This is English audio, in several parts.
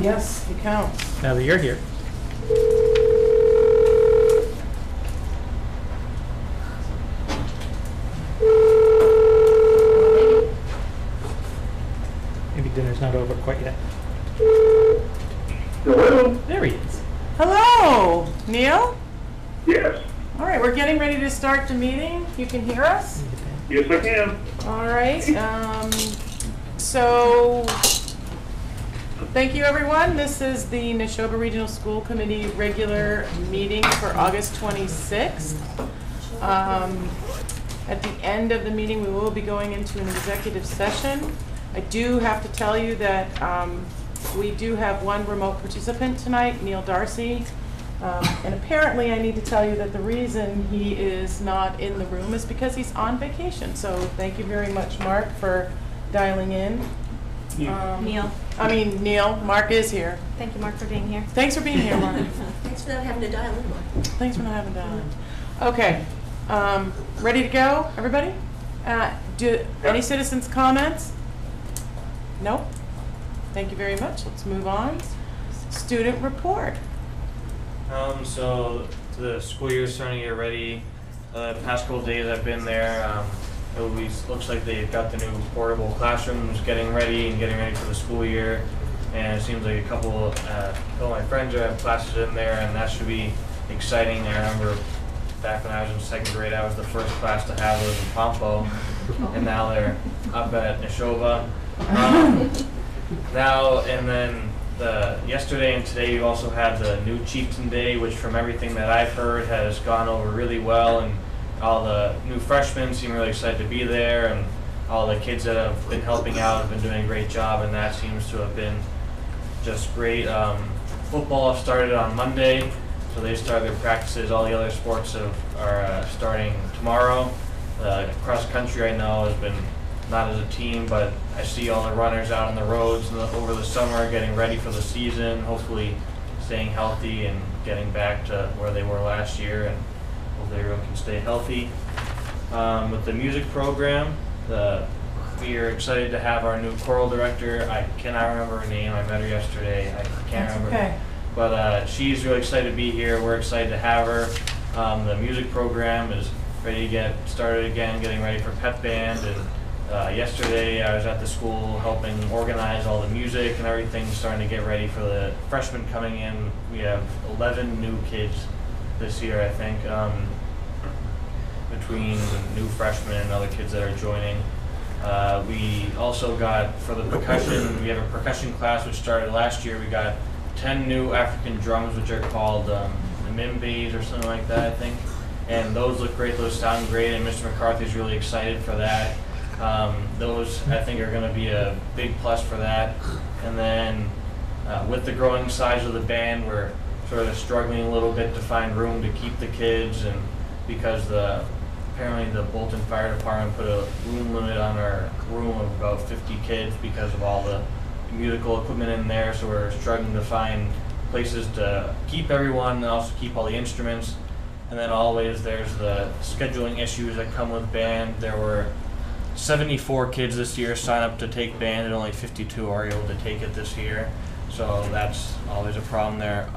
Yes, it counts. Now that you're here. Maybe dinner's not over quite yet. Hello? There he is. Hello, Neil? Yes. All right, we're getting ready to start the meeting. You can hear us? Yes, I can. All right, so thank you, everyone. This is the Neshoba Regional School Committee regular meeting for August 26th. At the end of the meeting, we will be going into an executive session. I do have to tell you that we do have one remote participant tonight, Neil Darcy. And apparently I need to tell you that the reason he is not in the room is because he's on vacation. So thank you very much, Mark, for dialing in. Neil. Neil. Mark is here. Thank you, Mark, for being here. Thanks for being here, Mark. Thanks for not having to dial in more. Thanks for not having to dial in. Okay. Ready to go, everybody? Any citizens' comments? Nope. Thank you very much. Let's move on. Student report. So the school year is starting to get ready. The past couple of days I've been there. It always looks like they've got the new portable classrooms getting ready for the school year. And it seems like a couple of my friends have classes in there, and that should be exciting. I remember back when I was in second grade, I was the first class to have those in Pompo, and now they're up at Neshoba. Yesterday and today you also had the new Chieftain Day, which from everything that I've heard has gone over really well, and all the new freshmen seem really excited to be there, and all the kids that have been helping out have been doing a great job, and that seems to have been just great. Football started on Monday, so they started their practices. All the other sports are starting tomorrow. Cross country I know has been not as a team, but I see all the runners out on the roads over the summer getting ready for the season, hopefully staying healthy and getting back to where they were last year, and hopefully everyone can stay healthy. With the music program, we are excited to have our new choral director. I cannot remember her name. I met her yesterday. I can't remember. Okay. But she's really excited to be here. We're excited to have her. The music program is ready to get started again, getting ready for pep band, and yesterday I was at the school helping organize all the music and everything, starting to get ready for the freshmen coming in. We have 11 new kids this year, I think, between new freshmen and other kids that are joining. We also got, for the percussion, we have a percussion class which started last year. We got 10 new African drums, which are called the Mimbes or something like that, I think. And those look great, those sound great, and Mr. McCarthy's really excited for that. Those, I think, are going to be a big plus for that. And then with the growing size of the band, we're sort of struggling a little bit to find room to keep the kids, and because apparently the Bolton Fire Department put a room limit on our room of about 50 kids because of all the musical equipment in there, so we're struggling to find places to keep everyone and also keep all the instruments. And then always there's the scheduling issues that come with band. There were 74 kids this year sign up to take band, and only 52 are able to take it this year, so that's always a problem there.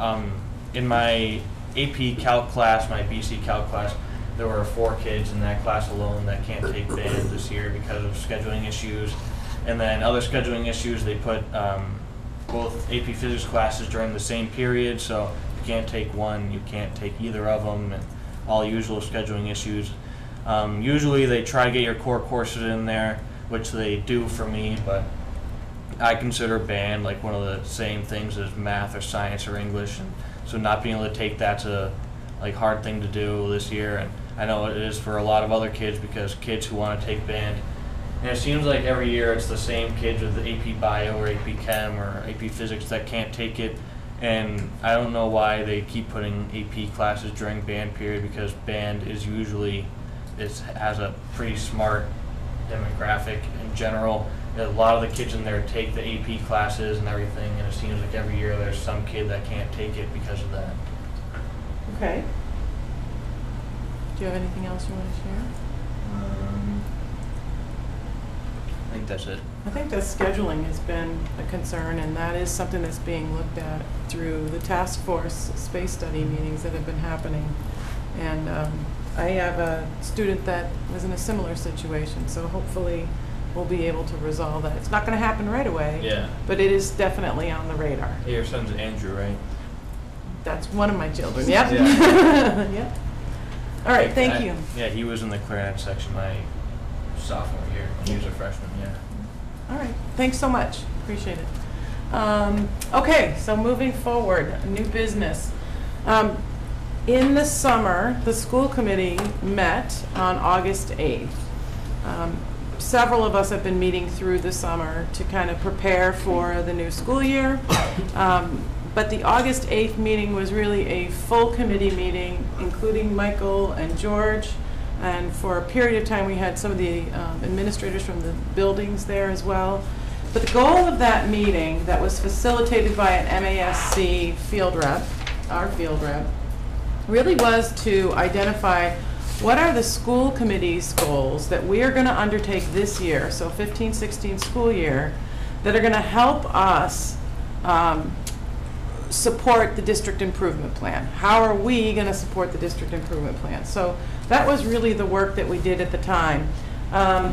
In my AP Calc class, my BC Calc class, there were 4 kids in that class alone that can't take band this year because of scheduling issues. And then other scheduling issues, they put both AP Physics classes during the same period, so you can't take one, you can't take either of them, and all usual scheduling issues. Usually they try to get your core courses in there, which they do for me, but I consider band like one of the same things as math or science or English, and so not being able to take that's a hard thing to do this year, and I know it is for a lot of other kids, because kids who want to take band, and it seems like every year it's the same kids with the AP Bio or AP Chem or AP Physics that can't take it, and I don't know why they keep putting AP classes during band period, because band is usually has a pretty smart demographic in general. A lot of the kids in there take the AP classes and everything, and it seems like every year there's some kid that can't take it because of that. Okay. Do you have anything else you want to share? I think that's it. I think the scheduling has been a concern, and that is something that's being looked at through the task force space study meetings that have been happening. And I have a student that was in a similar situation, so hopefully we'll be able to resolve that. It's not going to happen right away, Yeah. but it is definitely on the radar. Hey, your son's Andrew, right? That's one of my children, yep. Yeah. Yep. All right, thank you. Yeah, he was in the clarinet section my sophomore year when he was a freshman, yeah. All right, thanks so much, appreciate it. Okay, so moving forward, new business. In the summer, the school committee met on August 8th. Several of us have been meeting through the summer to kind of prepare for the new school year. But the August 8th meeting was really a full committee meeting, including Michael and George. And for a period of time, we had some of the administrators from the buildings there as well. But the goal of that meeting, that was facilitated by an MASC field rep, our field rep, really was to identify what are the school committee's goals that we are going to undertake this year, so 15-16 school year, that are going to help us support the district improvement plan. How are we going to support the district improvement plan? So that was really the work that we did at the time.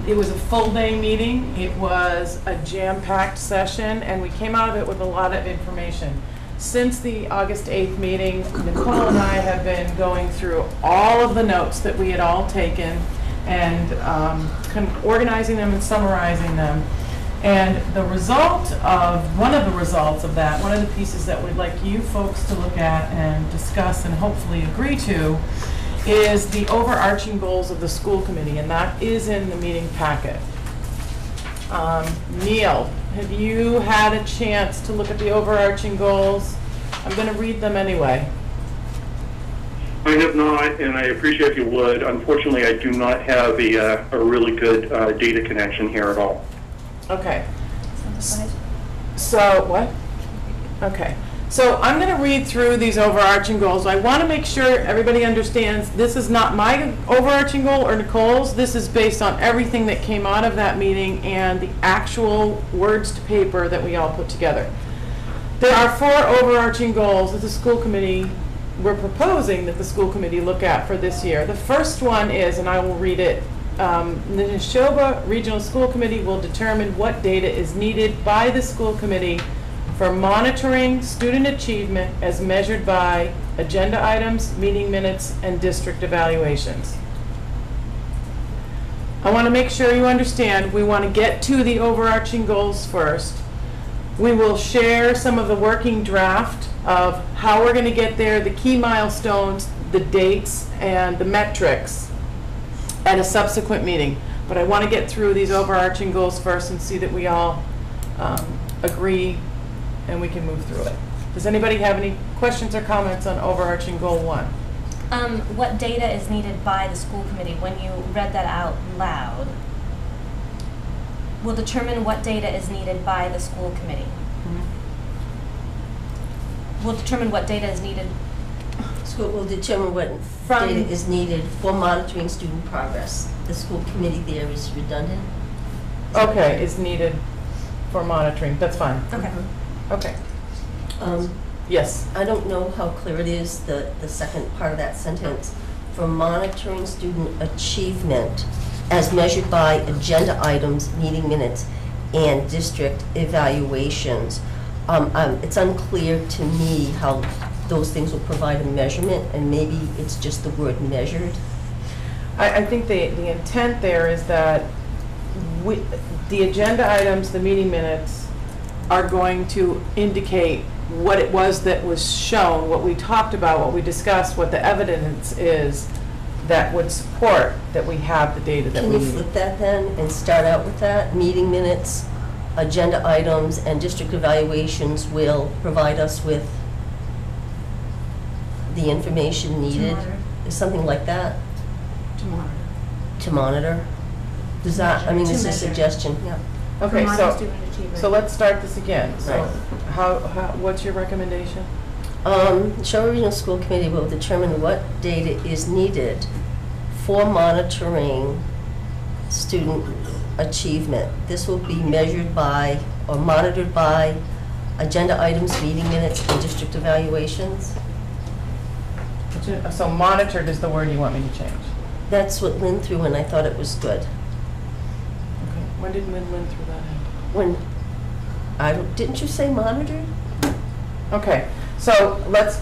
It was a full day meeting. It was a jam-packed session, and we came out of it with a lot of information. Since the August 8th meeting, Nicole and I have been going through all of the notes that we had all taken and kind of organizing them and summarizing them. And the result of, one of the results of that, one of the pieces that we'd like you folks to look at and discuss and hopefully agree to, is the overarching goals of the school committee, and that is in the meeting packet. Neil, have you had a chance to look at the overarching goals? I'm going to read them anyway. I have not, and I appreciate if you would. Unfortunately, I do not have a really good data connection here at all. Okay. So, what? Okay. So I'm going to read through these overarching goals. I want to make sure everybody understands this is not my overarching goal or Nicole's. This is based on everything that came out of that meeting and the actual words to paper that we all put together. There are 4 overarching goals that the school committee, we're proposing that the school committee look at for this year. The first one is, and I will read it, the Neshoba Regional School Committee will determine what data is needed by the school committee for monitoring student achievement as measured by agenda items, meeting minutes, and district evaluations. I want to make sure you understand we want to get to the overarching goals first. We will share some of the working draft of how we're going to get there, the key milestones, the dates, and the metrics at a subsequent meeting. But I want to get through these overarching goals first and see that we all agree and we can move through it. Does anybody have any questions or comments on overarching goal 1? What data is needed by the school committee? When you read that out loud, will determine what data is needed by the school committee. Will determine what data is needed. School will determine what From- data is needed for monitoring student progress. The school committee there is redundant. Okay, is needed for monitoring. That's fine. Okay. Okay. Um, Yes. I don't know how clear it is, the second part of that sentence. For monitoring student achievement as measured by agenda items, meeting minutes, and district evaluations. It's unclear to me how those things will provide a measurement, and maybe it's just the word measured. I think the intent there is that the agenda items, the meeting minutes, are going to indicate what it was that was shown, what we talked about, what we discussed, what the evidence is that would support that we have the data that Can we you need. flip that then and start out with that? Meeting minutes, agenda items, and district evaluations will provide us with the information needed? monitor. Something like that? To monitor. To monitor? Does that, I mean, To it's a measure. suggestion, yeah. Okay, For so, student achievement. so let's start this again. So Right. how, what's your recommendation? Shelby Regional School Committee will determine what data is needed for monitoring student achievement. This will be measured by or monitored by agenda items, meeting minutes, and district evaluations. So monitored is the word you want me to change. That's what Lynn threw, and I thought it was good. Okay. When did Lynn throw that in? When, didn't you say monitored? Okay, so let's,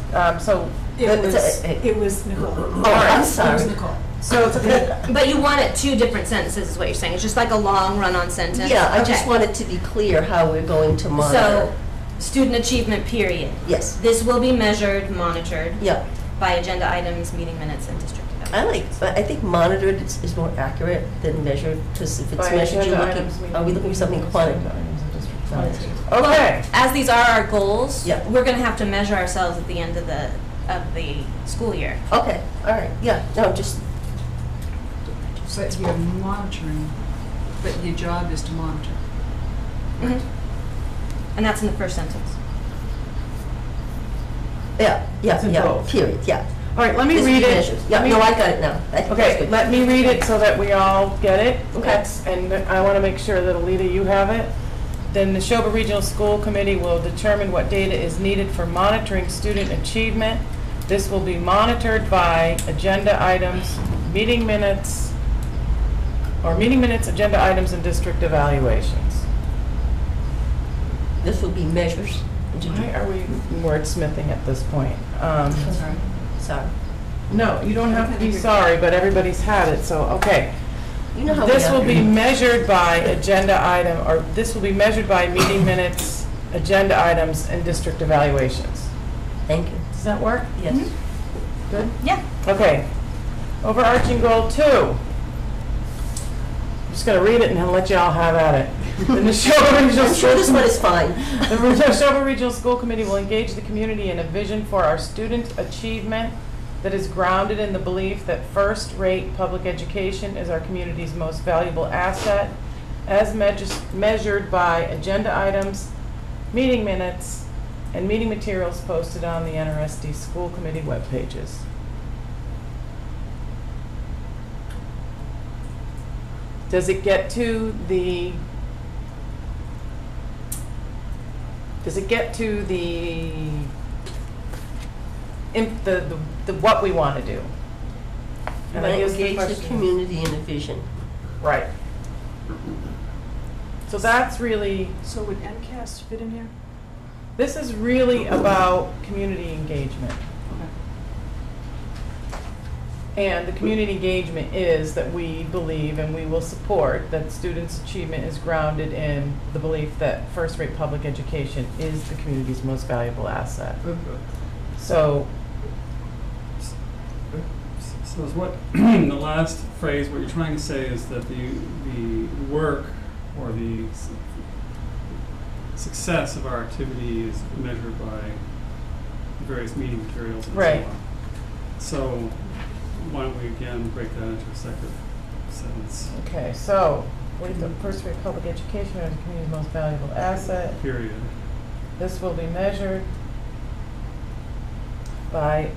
It was Nicole. Oh, I'm sorry. It was Nicole. so it's okay. But you want it two different sentences is what you're saying. It's just like a long run-on sentence. Yeah, I just Okay. wanted to be clear how we're going to monitor. So, student achievement period. Yes, This will be measured, monitored yeah. by agenda items, meeting minutes, and district evaluations. I think monitored is more accurate than measured, because if it's By measured, you're agenda looking, items, meeting are we looking for something minutes, quantitative? agenda items and district evaluations. Well, Okay. as these are our goals, Yeah. we're going to have to measure ourselves at the end of the school year. Okay, all right, yeah, no, just, So you're monitoring, but your job is to monitor. Mhm. And that's in the first sentence. yeah, It's in yeah, both. period, yeah. All right, let me This will read be it. measured. Yeah, Let me- no, I got it now. I think that's Okay, good. let me read it so that we all get it. Okay. And I want to make sure that, Alita, you have it. Then the Neshoba Regional School Committee will determine what data is needed for monitoring student achievement. This will be monitored by agenda items, meeting minutes, agenda items, and district evaluations. This will be measures. Why are we wordsmithing at this point? Sorry. Sorry. No, you don't have to be sorry, but everybody's had it, so, okay. You know how This we will are. be measured by agenda item, or this will be measured by meeting minutes, agenda items, and district evaluations. Thank you. Does that work? Yes. Good? Yeah. Okay. Overarching goal 2. I'm just gonna read it and then let you all have at it. The Neshoba Regional I'm sure this School- one is fine. The Neshoba Regional School Committee will engage the community in a vision for our student achievement that is grounded in the belief that first-rate public education is our community's most valuable asset, as measured by agenda items, meeting minutes, and meeting materials posted on the NRSD School Committee web pages. Does it get to the what we want to do? And I Right, guess the engage the question is- community in a vision. Right. So that's really, So would MCAS fit in here? this is really about community engagement. And the community engagement is that we believe and we will support that students' achievement is grounded in the belief that first-rate public education is the community's most valuable asset. So, So is what, the last phrase, what you're trying to say is that the work or the success of our activity is measured by various meeting materials and so Right. on. So why don't we again break that into a separate sentence, okay, so, with the first-rate public education is the community's most valuable asset. period. This will be measured by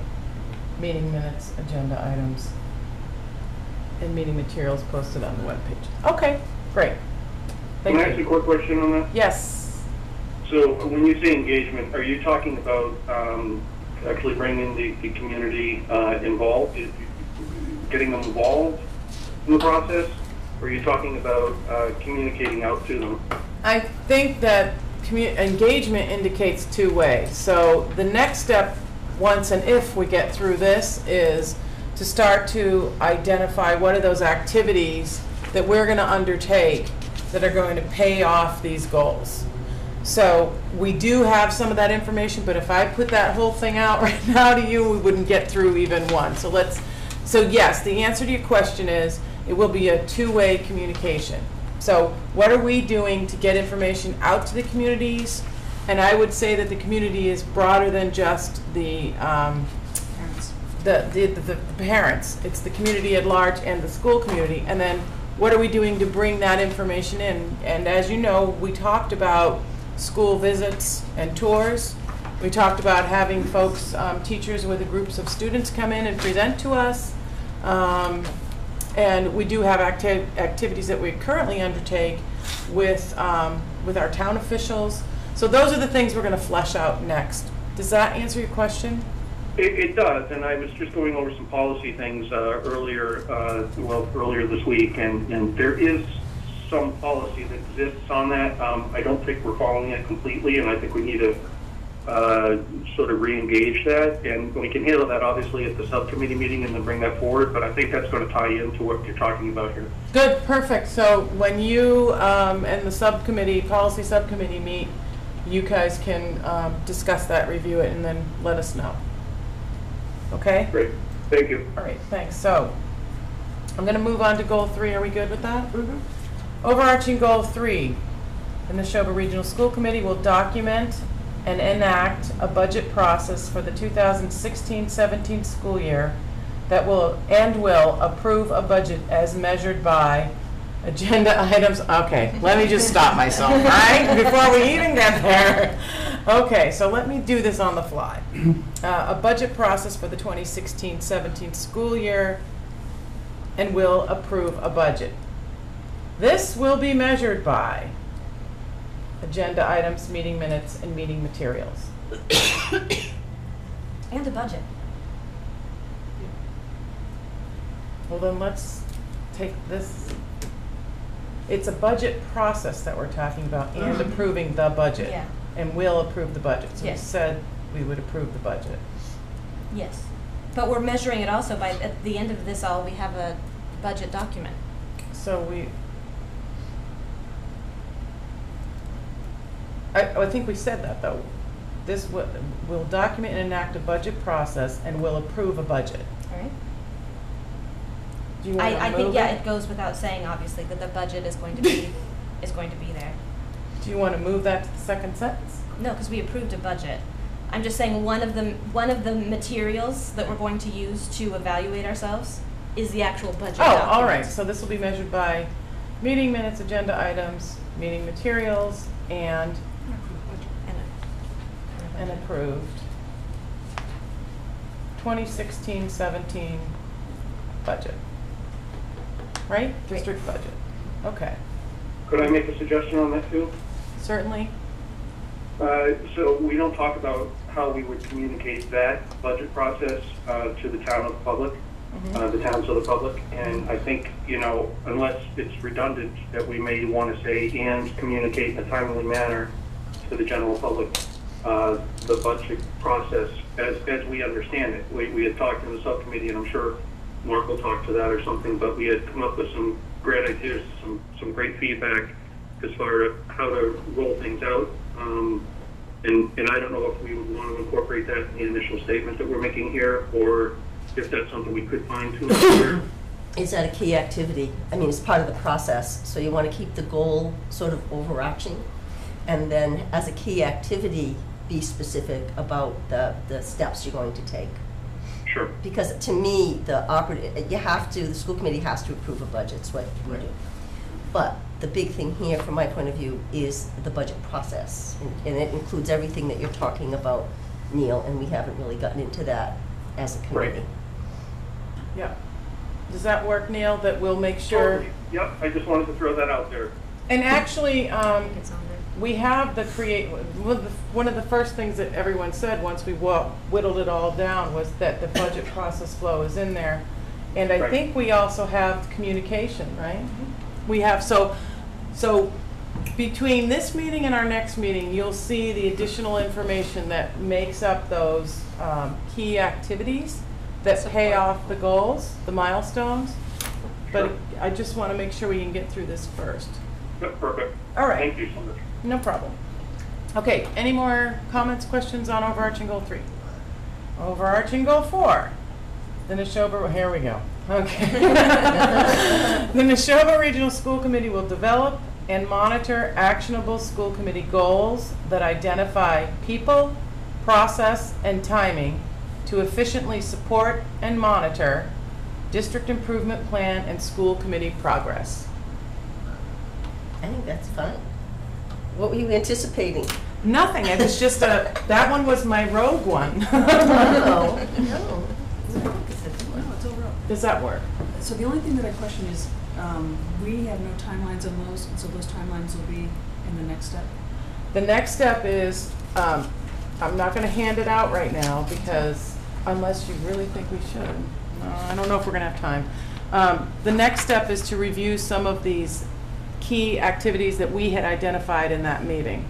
meeting minutes, agenda items, and meeting materials posted on the webpage. Okay, great. Thank Can I ask you a you. quick question on that? Yes, So when you say engagement, are you talking about actually bringing the community involved, getting them involved in the process? Or are you talking about communicating out to them? I think that engagement indicates two ways. So the next step, once and if we get through this, is to start to identify what are those activities that we're going to undertake that are going to pay off these goals. So we do have some of that information, but if I put that whole thing out right now to you, we wouldn't get through even one. So yes, the answer to your question is it will be a two-way communication. So what are we doing to get information out to the communities? And I would say that the community is broader than just the Parents. the parents. It's the community at large and the school community. And then what are we doing to bring that information in? And as you know, we talked about school visits and tours. We talked about having folks, teachers with groups of students come in and present to us. And we do have activities that we currently undertake with our town officials. So those are the things we're going to flesh out next. Does that answer your question? It does, and I was just going over some policy things earlier this week, and there is some policy that exists on that. I don't think we're following it completely, and I think we need to sort of re-engage that, and we can handle that obviously at the subcommittee meeting and then bring that forward, but I think that's going to tie into what you're talking about here. Good, perfect. So when you and the policy subcommittee meet, you guys can discuss that, review it, and then let us know. Okay? Great, thank you. All right, thanks. So I'm going to move on to goal 3. Are we good with that? Mhm. Overarching goal 3, the Neshoba Regional School Committee will document and enact a budget process for the 2016-17 school year that will approve a budget as measured by agenda items. Okay, let me just stop myself, all right, before we even get there. Okay, so let me do this on the fly. A budget process for the 2016-17 school year and will approve a budget. This will be measured by agenda items, meeting minutes, and meeting materials. And a budget. Well, then let's take this. It's a budget process that we're talking about and approving the budget. Yeah. And will approve the budget. So we Yes. said we would approve the budget. Yes. But we're measuring it also by, at the end of this all, we have a budget document. So I think we said that, though. This will document and enact a budget process and will approve a budget. All right? Do you want to I move think, it? yeah, it goes without saying, obviously, that the budget is going to be, there. Do you want to move that to the second sentence? No, because we approved a budget. I'm just saying one of the materials that we're going to use to evaluate ourselves is the actual budget Oh, document. all right. So this will be measured by meeting minutes, agenda items, meeting materials, and approved 2016-17 budget. Right? District budget. Okay. Could I make a suggestion on that too? Certainly. So we don't talk about how we would communicate that budget process to the town of the public, the towns of the public, and I think, unless it's redundant, that we may want to say and communicate in a timely manner to the general public the budget process as we understand it. We had talked in the subcommittee, and I'm sure Mark will talk to that or something, but we had come up with some great ideas, some great feedback as far as how to roll things out. And I don't know if we would want to incorporate that in the initial statement that we're making here, or if that's something we could fine tune here. Is that a key activity? I mean, it's part of the process, so you want to keep the goal sort of overarching, and then as a key activity, be specific about the steps you're going to take. Sure. Because to me, the school committee has to approve a budget, it's what we do. But the big thing here, from my point of view, is the budget process. And it includes everything that you're talking about, Neil, and we haven't really gotten into that as a committee. Right. Yeah. Does that work, Neil? That we'll make sure. Totally. Yep, I just wanted to throw that out there. And actually, It's on there. we have one of the first things that everyone said once we whittled it all down was that the budget process flow is in there. And I Right. think we also have communication, right? We have, so between this meeting and our next meeting, you'll see the additional information that makes up those key activities that pay off the goals, the milestones. But Sure. I just want to make sure we can get through this first. Yep, perfect. All right. Thank you so much. No problem. Okay, any more comments, questions on overarching goal 3? Overarching goal 4. The Neshoba, here we go. Okay. The Neshoba Regional School Committee will develop and monitor actionable school committee goals that identify people, process, and timing to efficiently support and monitor district improvement plan and school committee progress. I think that's fine. What were you anticipating? Nothing, it was just that one was my rogue one. No. No, it's overall. Does that work? So the only thing that I question is, we have no timelines on those, and so those timelines will be in the next step. The next step is, I'm not gonna hand it out right now because unless you really think we should. No, I don't know if we're gonna have time. The next step is to review some of these key activities that we had identified in that meeting.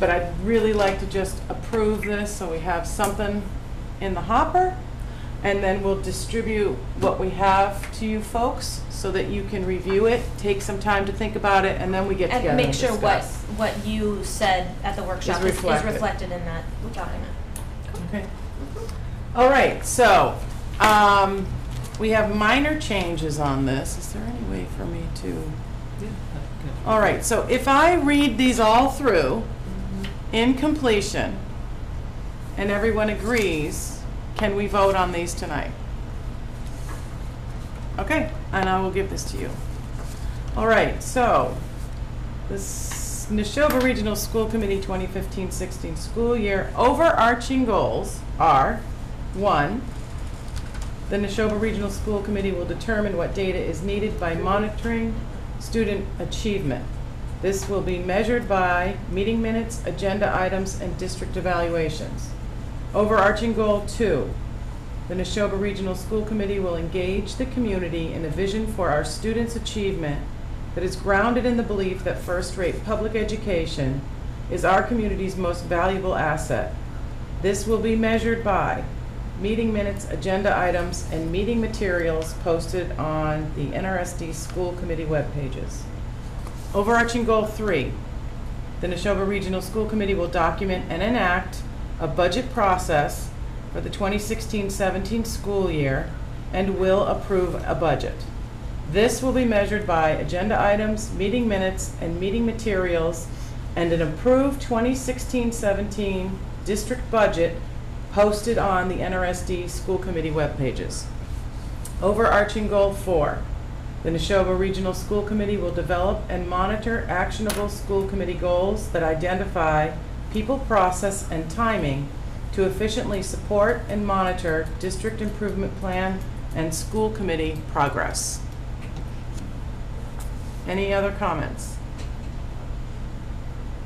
But I'd really like to just approve this so we have something in the hopper, and then we'll distribute what we have to you folks so that you can review it, take some time to think about it, and then we get together And and make sure discuss. what you said at the workshop is reflected in that document. Okay. All right, so, we have minor changes on this. Is there any way for me to? All right, so if I read these all through in completion and everyone agrees, can we vote on these tonight? Okay, and I will give this to you. All right, so this Neshoba Regional School Committee 2015-16 school year overarching goals are: 1, the Neshoba Regional School Committee will determine what data is needed by monitoring student achievement. This will be measured by meeting minutes, agenda items, and district evaluations. Overarching goal 2, the Neshoba Regional School Committee will engage the community in a vision for our students' achievement that is grounded in the belief that first-rate public education is our community's most valuable asset. This will be measured by meeting minutes, agenda items, and meeting materials posted on the NRSD School Committee web pages. Overarching goal 3, the Neshoba Regional School Committee will document and enact a budget process for the 2016-17 school year and will approve a budget. This will be measured by agenda items, meeting minutes, and meeting materials, and an approved 2016-17 district budget posted on the NRSD School Committee web pages. Overarching goal 4, the Neshoba Regional School Committee will develop and monitor actionable school committee goals that identify people, process, and timing to efficiently support and monitor district improvement plan and school committee progress. Any other comments?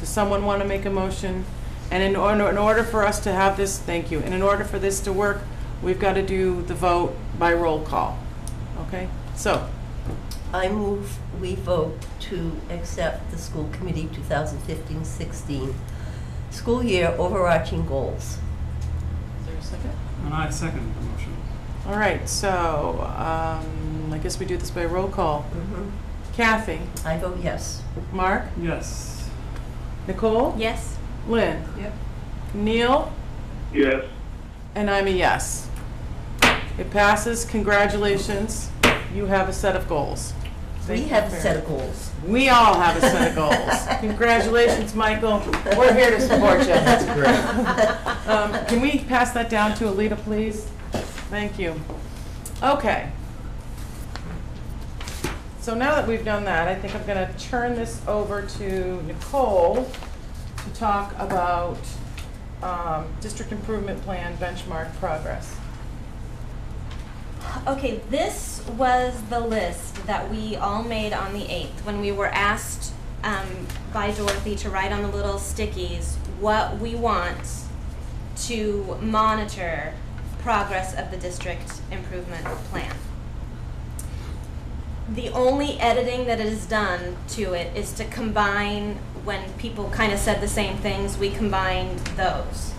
Does someone want to make a motion? And in order for us to have this, thank you, and in order for this to work, we've got to do the vote by roll call. Okay? So, I move we vote to accept the school committee 2015-16 school year overarching goals. is there a second? And I second the motion. All right, so I guess we do this by roll call. Kathy? I vote yes. Mark? Yes. Nicole? Yes? Lynn? Yep. Neil? Yes. And I'm a yes. It passes. Congratulations. You have a set of goals. We have a set of goals. We all have a set of goals. Congratulations, Michael. We're here to support you. That's great. Can we pass that down to Alita, please? Thank you. Okay. So now that we've done that, I think I'm going to turn this over to Nicole to talk about district improvement plan benchmark progress. Okay, this was the list that we all made on the 8th when we were asked by Dorothy to write on the little stickies what we want to monitor progress of the district improvement plan. The only editing that is done to it is to combine, when people kind of said the same things, we combined those.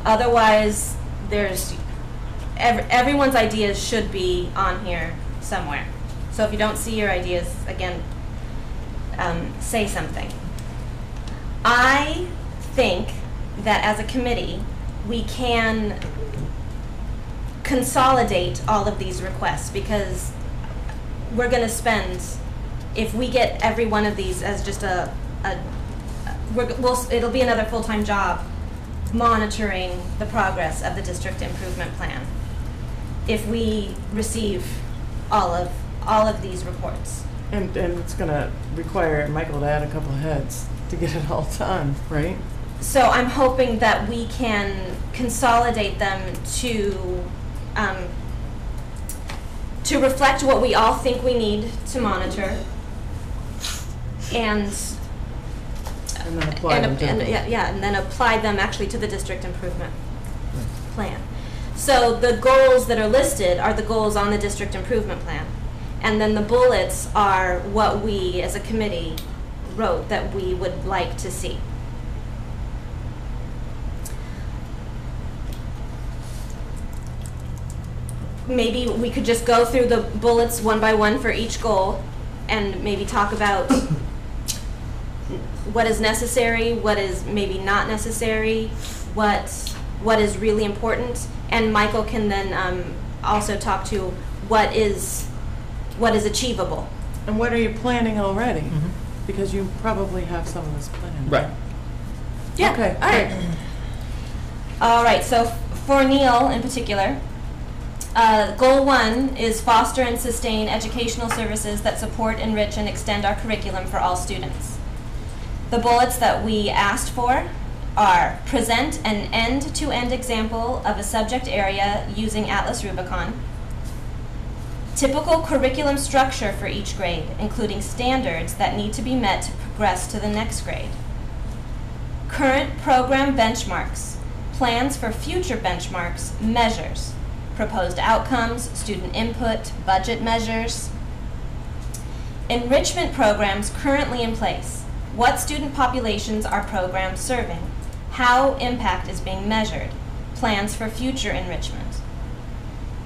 Otherwise, there's everyone's ideas should be on here somewhere. So if you don't see your ideas, again, say something. I think that as a committee, we can consolidate all of these requests because we're going to spend, if we get every one of these as just it'll be another full-time job monitoring the progress of the district improvement plan if we receive all of these reports. And it's going to require Michael to add a couple of heads to get it all done, right? So I'm hoping that we can consolidate them to to reflect what we all think we need to monitor, and then apply them to and then apply them actually to the district improvement plan. So the goals that are listed are the goals on the district improvement plan. And then the bullets are what we as a committee wrote that we would like to see. Maybe we could just go through the bullets one by one for each goal and maybe talk about what is necessary, what is maybe not necessary, what is really important, and Michael can then also talk to what is achievable. And what are you planning already? Mhm. Because you probably have some of this planned. Right. Yeah. Okay, All right. great. All right. So for Neil in particular, goal 1 is foster and sustain educational services that support, enrich, and extend our curriculum for all students. The bullets that we asked for are present an end-to-end example of a subject area using Atlas Rubicon, typical curriculum structure for each grade, including standards that need to be met to progress to the next grade, current program benchmarks, plans for future benchmarks, measures, proposed outcomes, student input, budget measures, enrichment programs currently in place, what student populations are programs serving, how impact is being measured, plans for future enrichment.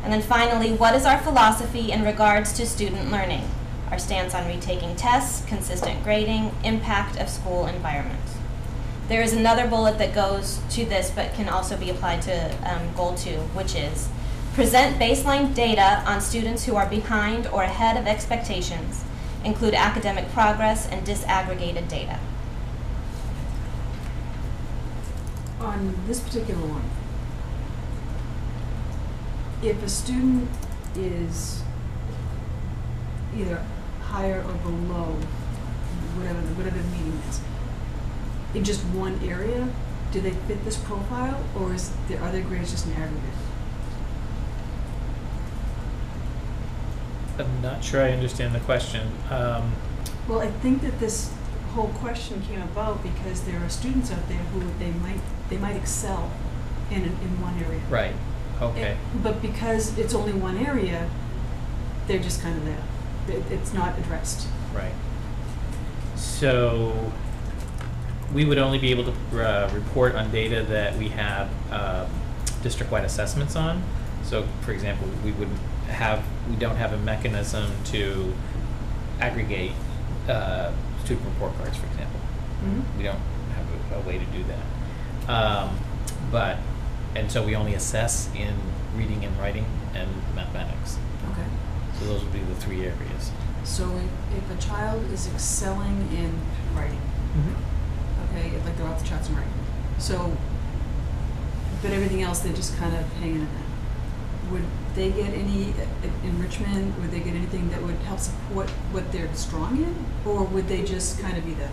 And then finally, what is our philosophy in regards to student learning, our stance on retaking tests, consistent grading, impact of school environment. There is another bullet that goes to this but can also be applied to goal 2, which is present baseline data on students who are behind or ahead of expectations, include academic progress and disaggregated data. On this particular one, if a student is either higher or below whatever the meaning is, in just one area, do they fit this profile, or are their grades just an aggregate? I'm not sure I understand the question. Well, I think that this whole question came about because there are students out there who they might excel in one area. Right. Okay. But because it's only one area, they're just kind of there. It's not addressed. Right. So we would only be able to report on data that we have district-wide assessments on. So, for example, we don't have a mechanism to aggregate student report cards, for example. Mm-hmm. We don't have a way to do that. And so we only assess in reading and writing and mathematics. Okay. So those would be the 3 areas. So if a child is excelling in writing, okay, like they're off the charts in writing, so, but everything else they're just kind of hanging in there, would they get any enrichment? Would they get anything that would help support what they're strong in, or would they just kind of be there?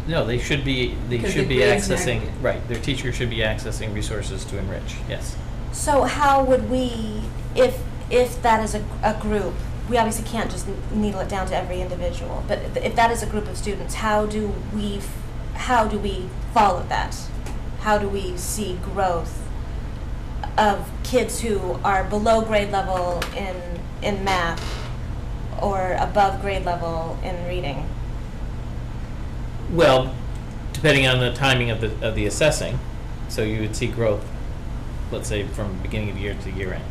No, they should be Because the grades accessing, aggregate. right, their teacher should be accessing resources to enrich, yes. So how would we, if that is a group, we obviously can't just needle it down to every individual, but if that is a group of students, how do we follow that? How do we see growth of kids who are below grade level in math or above grade level in reading? Well, depending on the timing of the assessing, so you would see growth, let's say from beginning of year to year end.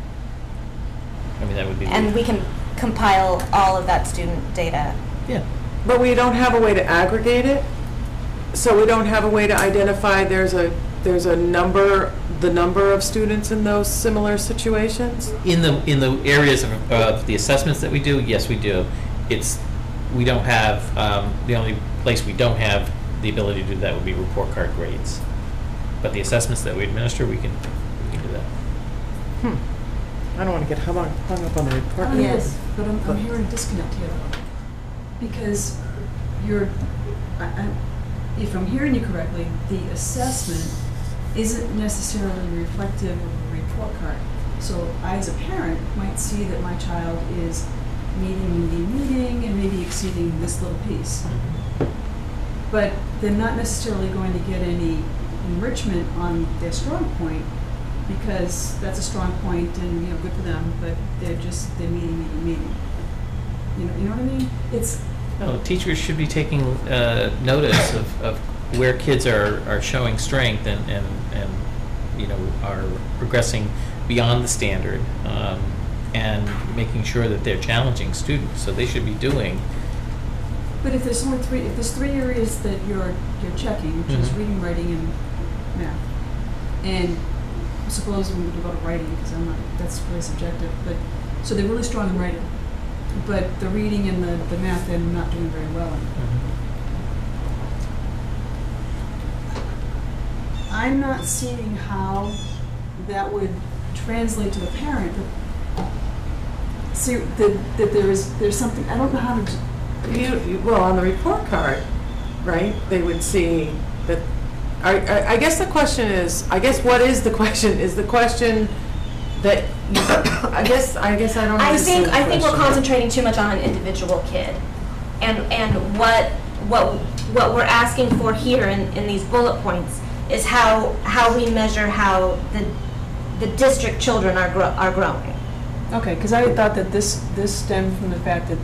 I mean, that would be. And we can compile all of that student data. Yeah. But we don't have a way to aggregate it, so we don't have a way to identify there's a number, the number of students in those similar situations? In the areas of the assessments that we do, yes, we do. We don't have, the only place we don't have the ability to do that would be report card grades. But the assessments that we administer, we can do that. I don't want to get hung up on the report. Yes. But I'm hearing a disconnect here, though. Because if I'm hearing you correctly, the assessment isn't necessarily reflective of a report card. So I, as a parent, might see that my child is meeting, and maybe exceeding this little piece. But they're not necessarily going to get any enrichment on their strong point, because that's a strong point and, you know, good for them, but they're meeting. You know what I mean? It's, No, teachers should be taking notice of where kids are showing strength and you know, are progressing beyond the standard, and making sure that they're challenging students. So they should be doing. but if there's three areas that you're checking, which is Mhm. reading, writing, and math, and suppose we would go to writing, because that's really subjective, but, so they're really strong in writing, but the reading and the math they're not doing very well in. I'm not seeing how that would translate to the parent. See, that there's something, I don't know how to, Well, on the report card, right, they would see that, I guess the question is, what is the question? Is the question that, I guess I don't I understand think the we're question. concentrating too much on an individual kid, and what we're asking for here in these bullet points is how we measure how the district children are growing. okay, because I thought that this stemmed from the fact that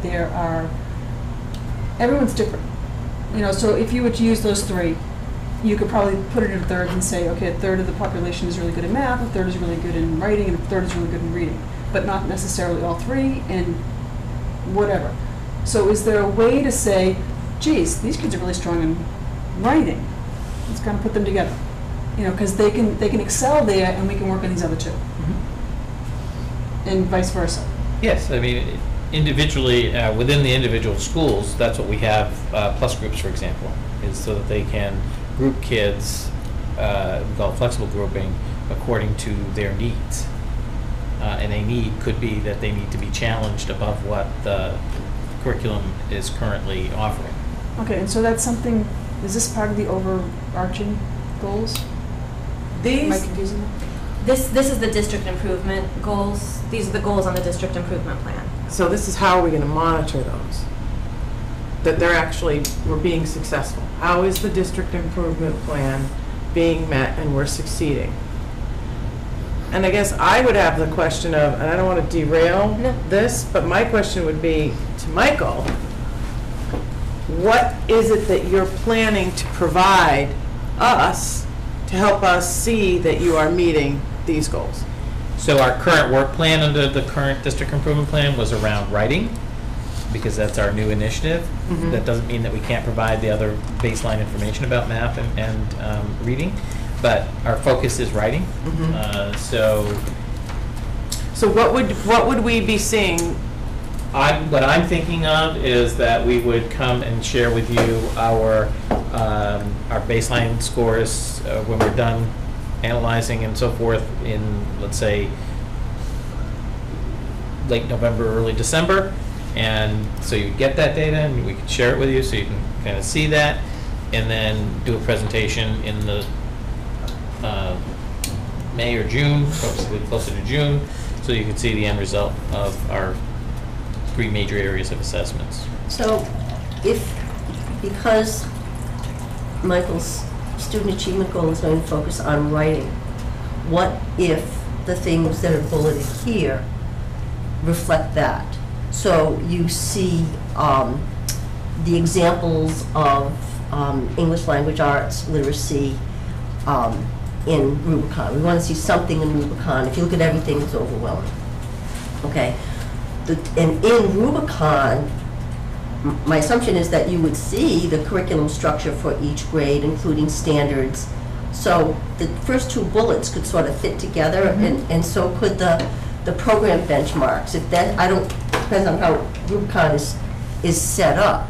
everyone's different. You know, so if you were to use those three, you could probably put it in thirds and say, okay, a third of the population is really good in math, a third is really good in writing, and a third is really good in reading, but not necessarily all three, and whatever. So is there a way to say, geez, these kids are really strong in writing, let's kind of put them together, you know, because they can excel there, and we can work on these other two, and vice versa. Yes, I mean, individually, within the individual schools, that's what we have, plus groups, for example, is so that they can group kids, we call it flexible grouping, according to their needs. And a need could be that they need to be challenged above what the curriculum is currently offering. Okay, and so that's something, is this part of the overarching goals? Am I These, confusing them? This is the district improvement goals. These are the goals on the district improvement plan. so this is how are we going to monitor those? That we're being successful. How is the district improvement plan being met and we're succeeding? And I guess I would have the question of, and I don't want to derail No. this, but my question would be to Michael, what is it that you're planning to provide us to help us see that you are meeting these goals? So our current work plan under the current district improvement plan was around writing, because that's our new initiative. Mhm. That doesn't mean that we can't provide the other baseline information about math and reading, but our focus is writing. Mhm. So what would we be seeing? what I'm thinking of is that we would come and share with you our baseline scores when we're done analyzing and so forth in, let's say, late November, early December. And so you get that data and we could share it with you so you can kind of see that, and then do a presentation in the May or June, probably closer to June, so you can see the end result of our 3 major areas of assessments. So because Michael's student achievement goal is going to focus on writing, what if the things that are bulleted here reflect that? So you see the examples of English language arts, literacy in Rubicon. We want to see something in Rubicon. If you look at everything, it's overwhelming. Okay? And in Rubicon, my assumption is that you would see the curriculum structure for each grade, including standards. So the first 2 bullets could sort of fit together, and so could the program benchmarks. If that, depends on how Rubicon is set up.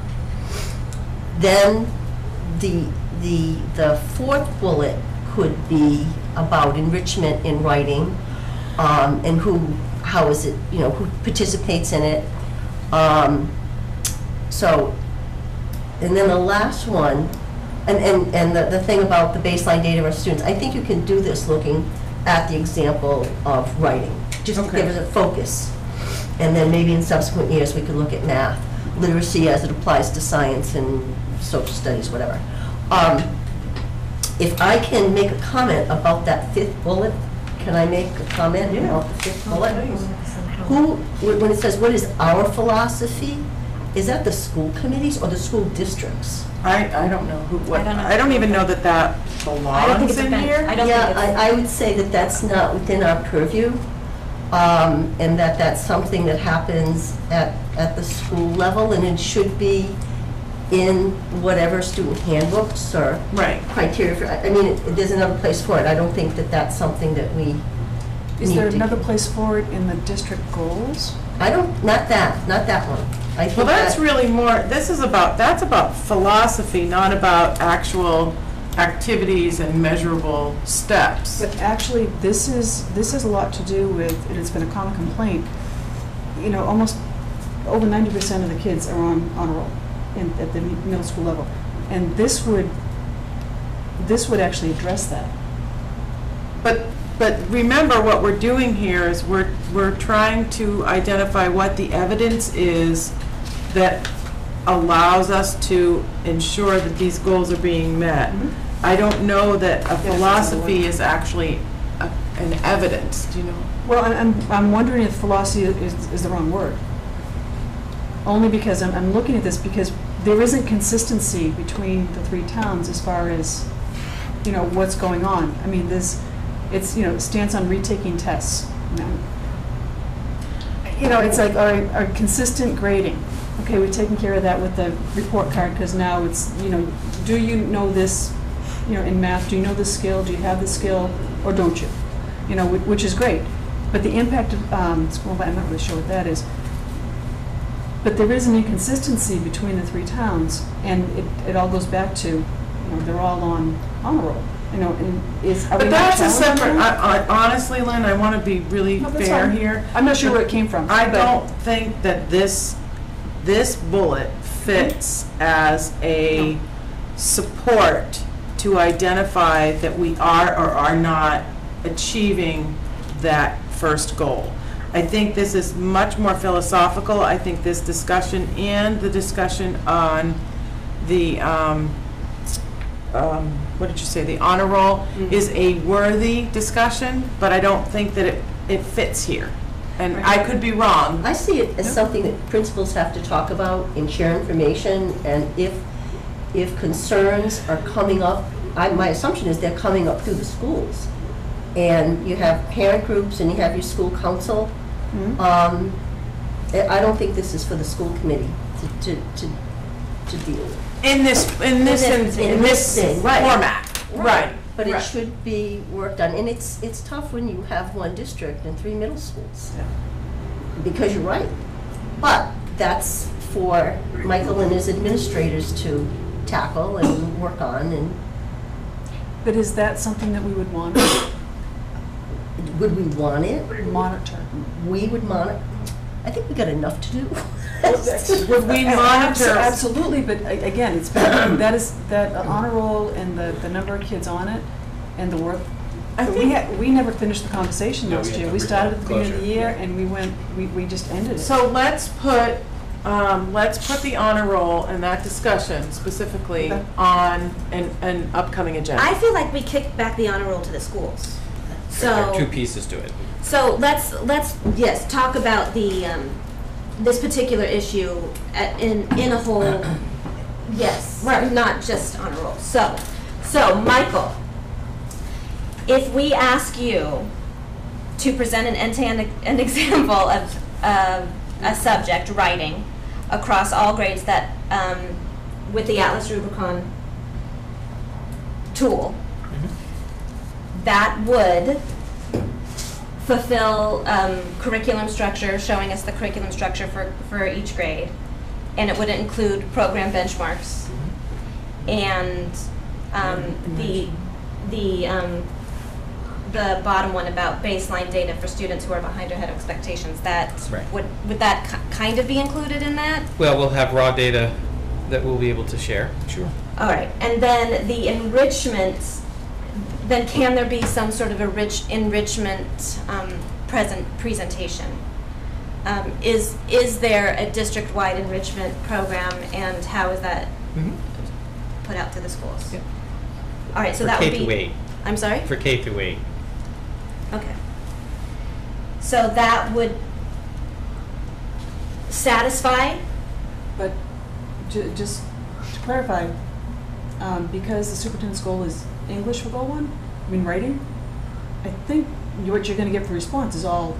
Then the 4th bullet could be about enrichment in writing, and how is it, who participates in it. So, and then the last one, and the thing about the baseline data of our students, I think you can do this looking at the example of writing. just to Okay. give us a focus. And then maybe in subsequent years, we could look at math, literacy as it applies to science and social studies, whatever. If I can make a comment about that fifth bullet, can I make a comment Yeah. about the fifth bullet? Who, when it says, what is our philosophy, is that the school committees or the school districts? I don't know who, what, I don't know. I don't even know that that I don't think belongs it's in been- here. I don't Yeah, think it's. I would say that that's not within our purview, and that that's something that happens at the school level, and it should be in whatever student handbooks or Right. criteria for, I mean, there's another place for it. I don't think that that's something that we Is need there to- another place for it in the district goals? I don't, not that one. I think Well, that's that- really more, that's about philosophy, not about actual activities and measurable steps. But actually, this is a lot to do with, and it's been a common complaint, you know, almost over 90% of the kids are on honor roll at the middle school level. And this would actually address that. But remember, what we're doing here is we're trying to identify what the evidence is that allows us to ensure that these goals are being met. Mhm. I don't know that a that's the philosophy word. is actually an evidence, do you know? Well, I'm wondering if philosophy is the wrong word. Only because I'm looking at this because there isn't consistency between the three towns as far as, you know, what's going on. I mean, it's, you know, stance on retaking tests. You know, it's like our consistent grading. Okay, we've taken care of that with the report card because now it's, you know, do you know this, you know, in math, do you know this skill, do you have this skill, or don't you? You know, which is great. But the impact of school, I'm not really sure what that is. But there is an inconsistency between the three towns, and it all goes back to, you know, they're all on honor roll. You know, and are we But not that's a challenging separate, that? honestly, Lynn, I want to be really No, that's fair fine. here. I'm not sure where it came from. I but- don't think that this bullet fits as a support to identify that we are or are not achieving that first goal. I think this is much more philosophical. I think this discussion and the discussion on the, what did you say, the honor roll is a worthy discussion, but I don't think that it fits here. And I could be wrong. I see it as something that principals have to talk about and share information, and if concerns are coming up, my assumption is they're coming up through the schools. And you have parent groups and you have your school council. I don't think this is for the school committee to deal with. In this In this thing, right. format, right. But it right. should be worked on, and it's tough when you have one district and 3 middle schools. Because you're right. But that's for Michael and his administrators to tackle and work on, and But is that something that we would want would we want it? to monitor? We would monitor. I think we got enough to do. Would we monitor? Absolutely, but again, it's been, that honor roll and the number of kids on it and the work. I But think- we never finished the conversation No, last we had year. to We bring started it at the beginning of the closer, year yeah. and we just ended it. So let's put the honor roll and that discussion specifically Okay. on an upcoming agenda. I feel like we kicked back the honor roll to the schools. There are So, two pieces to it. so let's, yes, talk about the, this particular issue in a whole, yes. Right. Not just honor roll. So Michael, if we ask you to present an end-to-end example of a subject, writing, across all grades that, with the Atlas Rubicon tool, that would fulfill curriculum structure, showing us the curriculum structure for each grade, and it would include program benchmarks, and the bottom one about baseline data for students who are behind or ahead of expectations. That's right. Would that kind of be included in that? Well, we'll have raw data that we'll be able to share. Sure. All right, and then the enrichment, then can there be some sort of enrichment presentation. Is there a district-wide enrichment program, and how is that put out to the schools? Yeah. All right, so For that K would be. through 8. I'm sorry? For K through 8. Okay. So that would satisfy. But just to clarify, because the superintendent's goal is English for goal 1, I mean writing, I think what you're going to get for response is all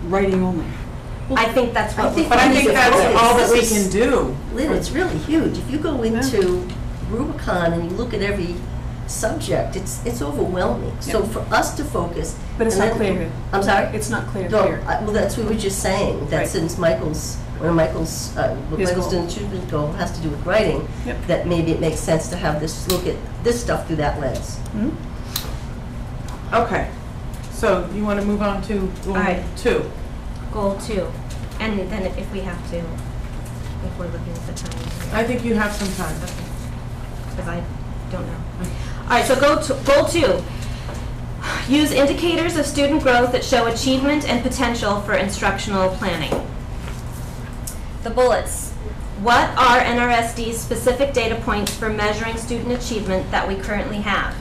writing only. I think that's what. But I think that's all that we can do. Lynn, it's really huge. If you go into Rubicon and you look at every subject, it's overwhelming. So for us to focus. But it's and not then- clear. I'm sorry? It's not clear. No, well, that's what we were just saying, that Right. since what Michael's His goal. student achievement goal has to do with writing, Yep. that maybe it makes sense to have this, look at this stuff through that lens. Mhm. Okay, so you want to move on to goal All right. 2? Goal 2, and then if we have to, if we're looking at the time. I think you have some time. Because I don't know. All right, so goal 2. Use indicators of student growth that show achievement and potential for instructional planning. The bullets. What are NRSD's specific data points for measuring student achievement that we currently have?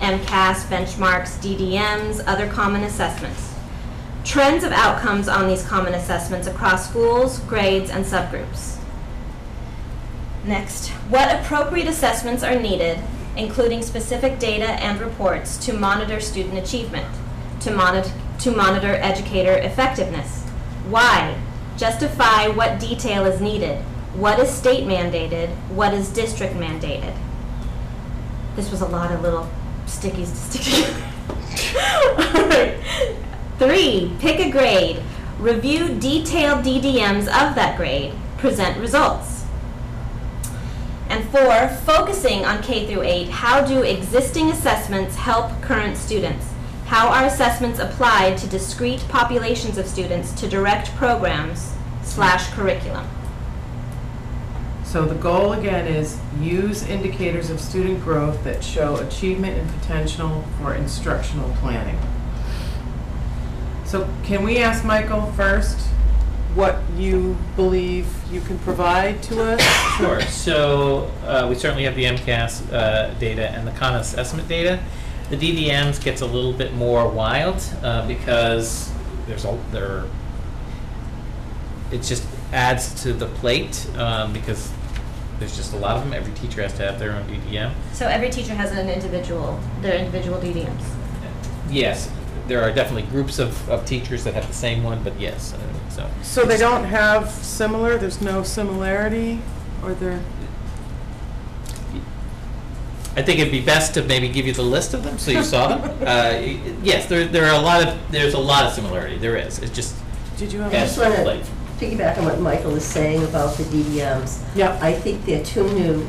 MCAS, benchmarks, DDMs, other common assessments. Trends of outcomes on these common assessments across schools, grades, and subgroups. Next, what appropriate assessments are needed, including specific data and reports, to monitor student achievement, to monitor educator effectiveness? Why? Justify what detail is needed. What is state mandated? What is district mandated? This was a lot of little stickies to stick together. All right. 3, pick a grade. Review detailed DDMs of that grade. Present results. And 4, focusing on K through 8, how do existing assessments help current students? How are assessments applied to discrete populations of students to direct programs / curriculum? So the goal again is use indicators of student growth that show achievement and potential for instructional planning. So can we ask Michael first what you believe you can provide to us? Sure. So we certainly have the MCAS data and the common assessment data. The DDMs gets a little bit more wild because it just adds to the plate because there's just a lot of them. Every teacher has to have their own DDM. So every teacher has their individual DDMs. Yes, there are definitely groups of teachers that have the same one, but yes. So they don't have similar, there's no similarity, or they're... I think it'd be best to maybe give you the list of them so you saw them. Yes, there are there's a lot of similarity. There is. It's just Did you have... I adds just to the want to plate. piggyback on what Michael is saying about the DDMs. Yeah. I think they're too new.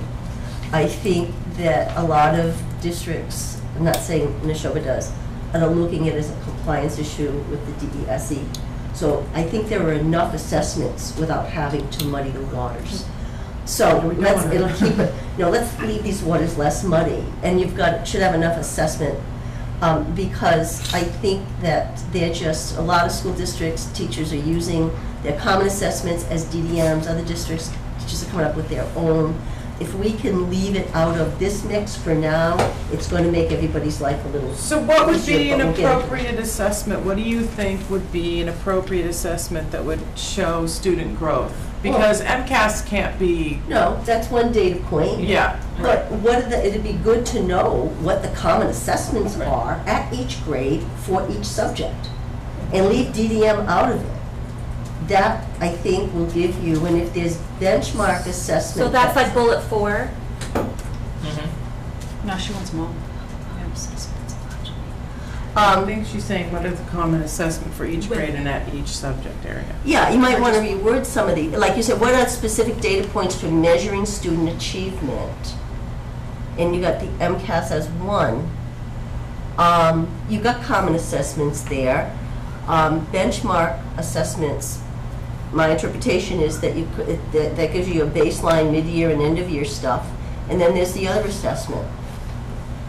I think that a lot of districts, I'm not saying Neshoba does, are looking at it as a compliance issue with the DESE. So I think there are enough assessments without having to muddy the waters. So We don't wanna- it'll keep it, let's leave these waters less muddy, and should have enough assessment, because I think that a lot of school districts, teachers are using their common assessments as DDMs, other districts, teachers are coming up with their own. If we can leave it out of this mix for now, it's going to make everybody's life a little So what would be easier, an but we'll get into it. appropriate assessment? What do you think would be an appropriate assessment that would show student growth? Because MCAS can't be, No, that's one data point. yeah. But it'd be good to know what the common assessments are at each grade for each subject, and leave DDM out of it. That, I think, will give you, and if there's benchmark assessment. So that's like bullet 4. No, she wants more. I think she's saying what is the common assessment for each grade and at each subject area. Yeah, you might want to reword some of the, like you said, what are specific data points for measuring student achievement? And you got the MCAS as one. You got common assessments there. Benchmark assessments, my interpretation is that that gives you a baseline, mid-year, and end-of-year stuff. And then there's the other assessment.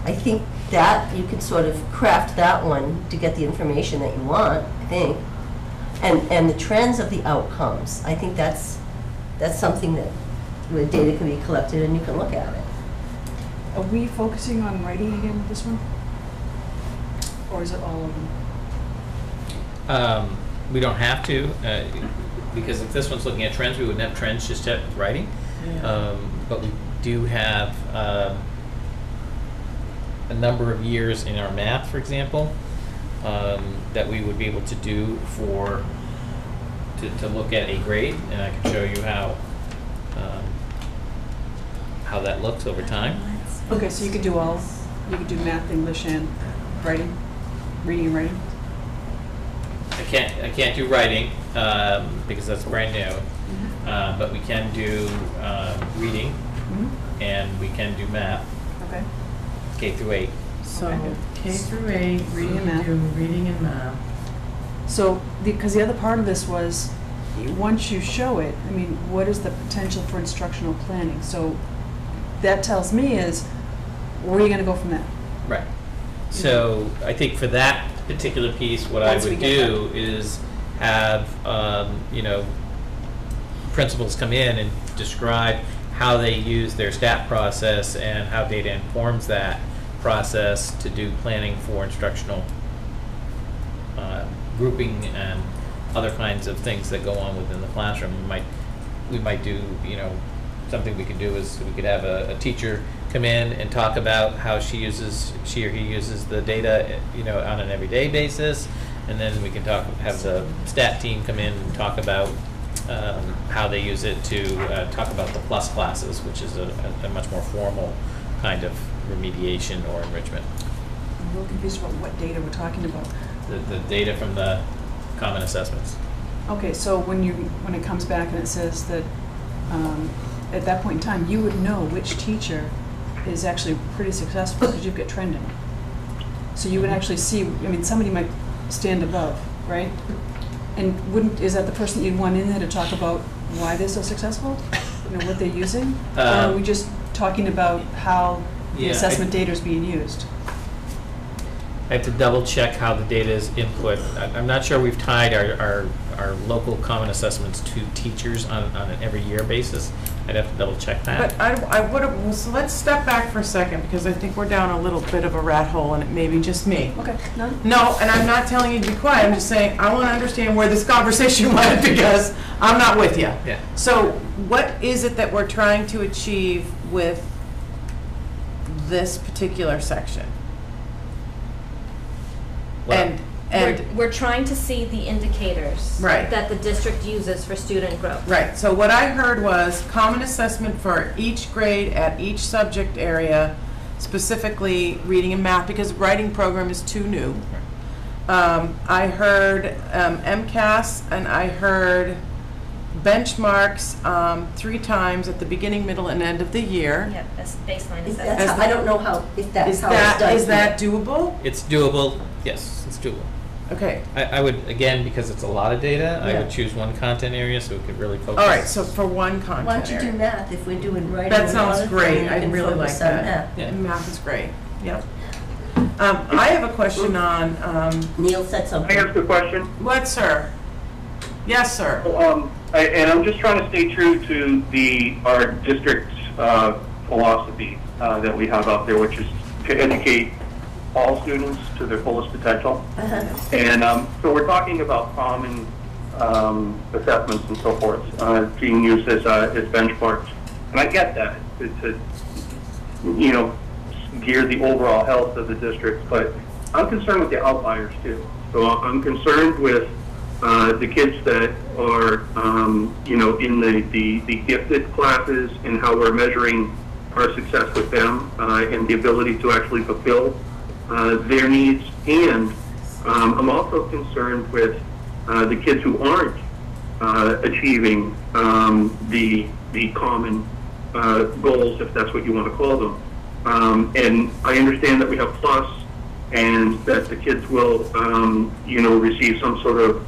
I think that you can sort of craft that one to get the information that you want, I think. and the trends of the outcomes. I think that's something that, where data can be collected and you can look at it. Are we focusing on writing again with this one? Or is it all of them? We don't have to, because if this one's looking at trends, we wouldn't have trends just at writing. Yeah. But we do have a number of years in our math, for example, that we would be able to do to look at a grade, and I can show you how that looks over time. Okay, so you could do math, English, and writing, reading and writing? I can't do writing because that's brand new, but we can do reading, and we can do math, Okay. K through 8. So Okay. K through 8, Reading and math. do reading and math. So, because the other part of this was, once you show it, I mean, what is the potential for instructional planning? So that tells me is, where are you gonna go from that? Right. So I think for that particular piece, what I Once we would get do is have, principals come in and describe how they use their stat process and how data informs that process to do planning for instructional grouping and other kinds of things that go on within the classroom. We might do, something we could do is we could have a teacher come in and talk about how she or he uses the data, on an everyday basis, and then we can have the stat team come in and talk about how they use it to talk about the plus classes, which is a much more formal kind of remediation or enrichment. I'm a little confused about what data we're talking about. The data from the common assessments. Okay, so when it comes back and it says that, at that point in time, you would know which teacher is actually pretty successful because you've got trending. So you would actually see, somebody might stand above, right? And is that the person you'd want in there to talk about why they're so successful? What they're using? Or are we just talking about how the assessment data is being used? I have to double check how the data is input. I'm not sure we've tied our local common assessments to teachers on an every year basis. I'd have to double check that. But I would have, so let's step back for a second, because I think we're down a little bit of a rat hole, and it may be just me. Okay, none? No, and I'm not telling you to be quiet, I'm just saying, I want to understand where this conversation went, because I'm not with you. Yeah. So what is it that we're trying to achieve with this particular section? Well, And We're trying to see the indicators Right. that the district uses for student growth. right, so what I heard was common assessment for each grade at each subject area, specifically reading and math, because writing program is too new. I heard MCAS, and I heard benchmarks 3 times at the beginning, middle, and end of the year. Yep, as baseline Is assessment. that how, I don't know if that's Is how it's done. is that doable? it's doable. Yes, it's doable. Okay. I would, again, because it's a lot of data, I Yeah. would choose one content area so we could really focus. All right, so for one content Why don't you do area. math if we're doing writing? That and sounds audit, great. then you I can really like focus on that. math. Yeah. And math is great. Yep. I have a question on, Neil said something. Can I ask a question? what, sir? Yes, sir. And I'm just trying to stay true to our district's philosophy that we have out there, which is to educate all students to their fullest potential. Uh-huh. And so we're talking about common assessments and so forth being used as benchmarks. And I get that. It's gear the overall health of the district, but I'm concerned with the outliers too. So I'm concerned with the kids that are, in the gifted classes and how we're measuring our success with them and the ability to actually fulfill their needs. And I'm also concerned with the kids who aren't achieving the common goals, if that's what you want to call them. And I understand that we have plus and that the kids will, receive some sort of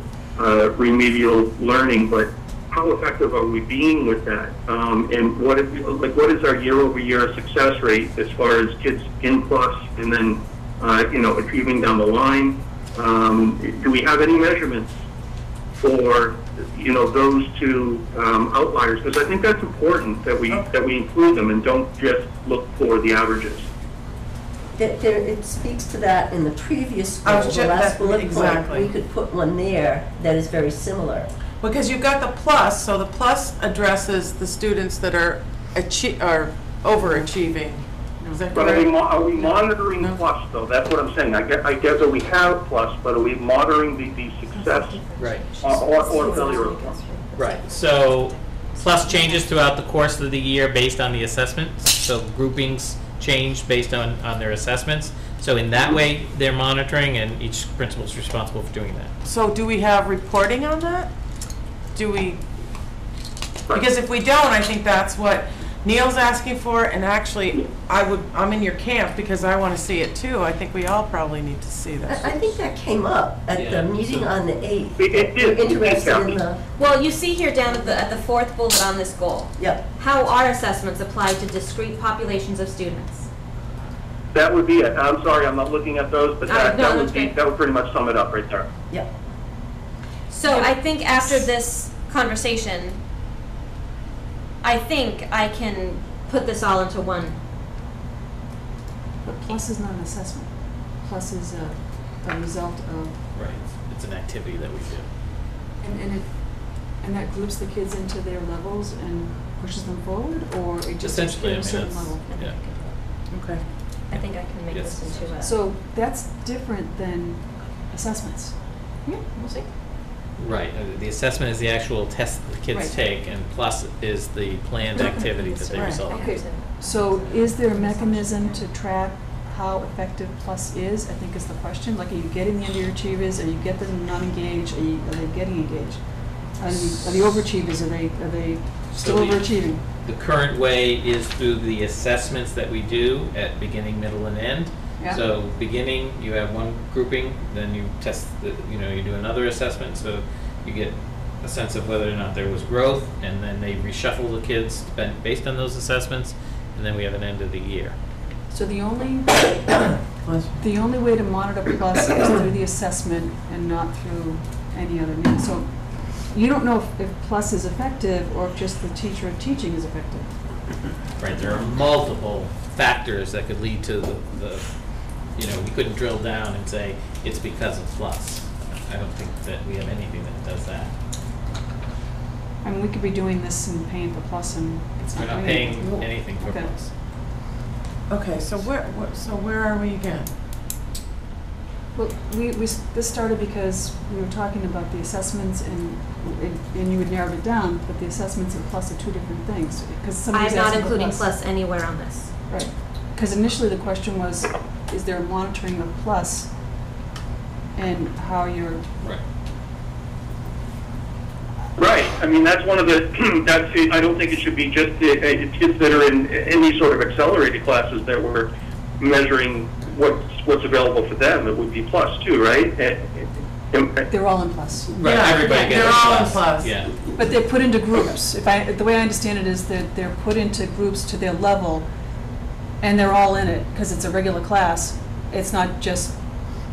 remedial learning, but how effective are we being with that? And what is our year-over-year success rate as far as kids in plus and then, achieving down the line? Do we have any measurements or, you know, those two outliers, because I think that's important that we include them and don't just look for the averages. It speaks to that in the previous I school, was the last bullet point. exactly. We could put one there that is very similar. Because you've got the plus, so the plus addresses the students that are overachieving. Is that But correct? are we monitoring No. plus, though? That's what I'm saying. I guess that we have plus, but are we monitoring the success Right. or failure of plus? Right, so plus changes throughout the course of the year based on the assessments, so groupings change based on their assessments. So in that way, they're monitoring, and each principal is responsible for doing that. So do we have reporting on that? Do we, because if we don't, I think that's what Neil's asking for, and actually, I'm in your camp because I want to see it too. I think we all probably need to see this. I think that came up at Yeah. the meeting on the 8th. It did. We're interested in the, Well, you see here down at the fourth bullet on this goal, yep. how are assessments applied to discrete populations of students? That would be it. I'm sorry, I'm not looking at those, but No, that that's would be, good. that would pretty much sum it up right there. Yep. So I think after this conversation, I think I can put this all into one. But plus is not an assessment. Plus is a result of, Right. It's an activity that we do. and that groups the kids into their levels and pushes them forward, or it just is Essentially, at a certain level? yeah. Okay. I think I can make Yes. this into a. So that's different than assessments. Yeah, we'll see. Right, the assessment is the actual test that the kids Right. take, and plus is the planned activity that they Right. result in. Okay, so is there a mechanism to track how effective plus is, I think is the question. Like, are you getting the underachievers, are you getting them non-engaged, are they getting engaged? Are the overachievers, are they still So the- overachieving? The current way is through the assessments that we do at beginning, middle, and end. Yeah. So beginning, you have one grouping, then you test, you do another assessment, so you get a sense of whether or not there was growth, and then they reshuffle the kids based on those assessments, and then we have an end of the year. So the only way to monitor plus is through the assessment and not through any other means. So you don't know if plus is effective or if just the teacher of teaching is effective. Right, there are multiple factors that could lead to the we couldn't drill down and say it's because of plus. I don't think that we have anything that does that. I mean, we could be doing this and paying for plus and it's We're not not doing paying anything. anything for Okay. plus. Okay, so where are we again? Well, this started because we were talking about the assessments and you had narrowed it down, but the assessments and plus are two different things. Because somebody was I'm not asking for including plus anywhere on this. Right. Because initially the question was, is there a monitoring of plus and how you're, Right. Right. I mean, that's one of the, I don't think it should be just the kids that are in any sort of accelerated classes that we're measuring what's available for them. It would be plus too, right? they're all in plus. Right, Yeah, everybody yeah, gets they're a all in plus. plus. Yeah. But they're put into groups. The way I understand it is that they're put into groups to their level and they're all in it because it's a regular class. It's not just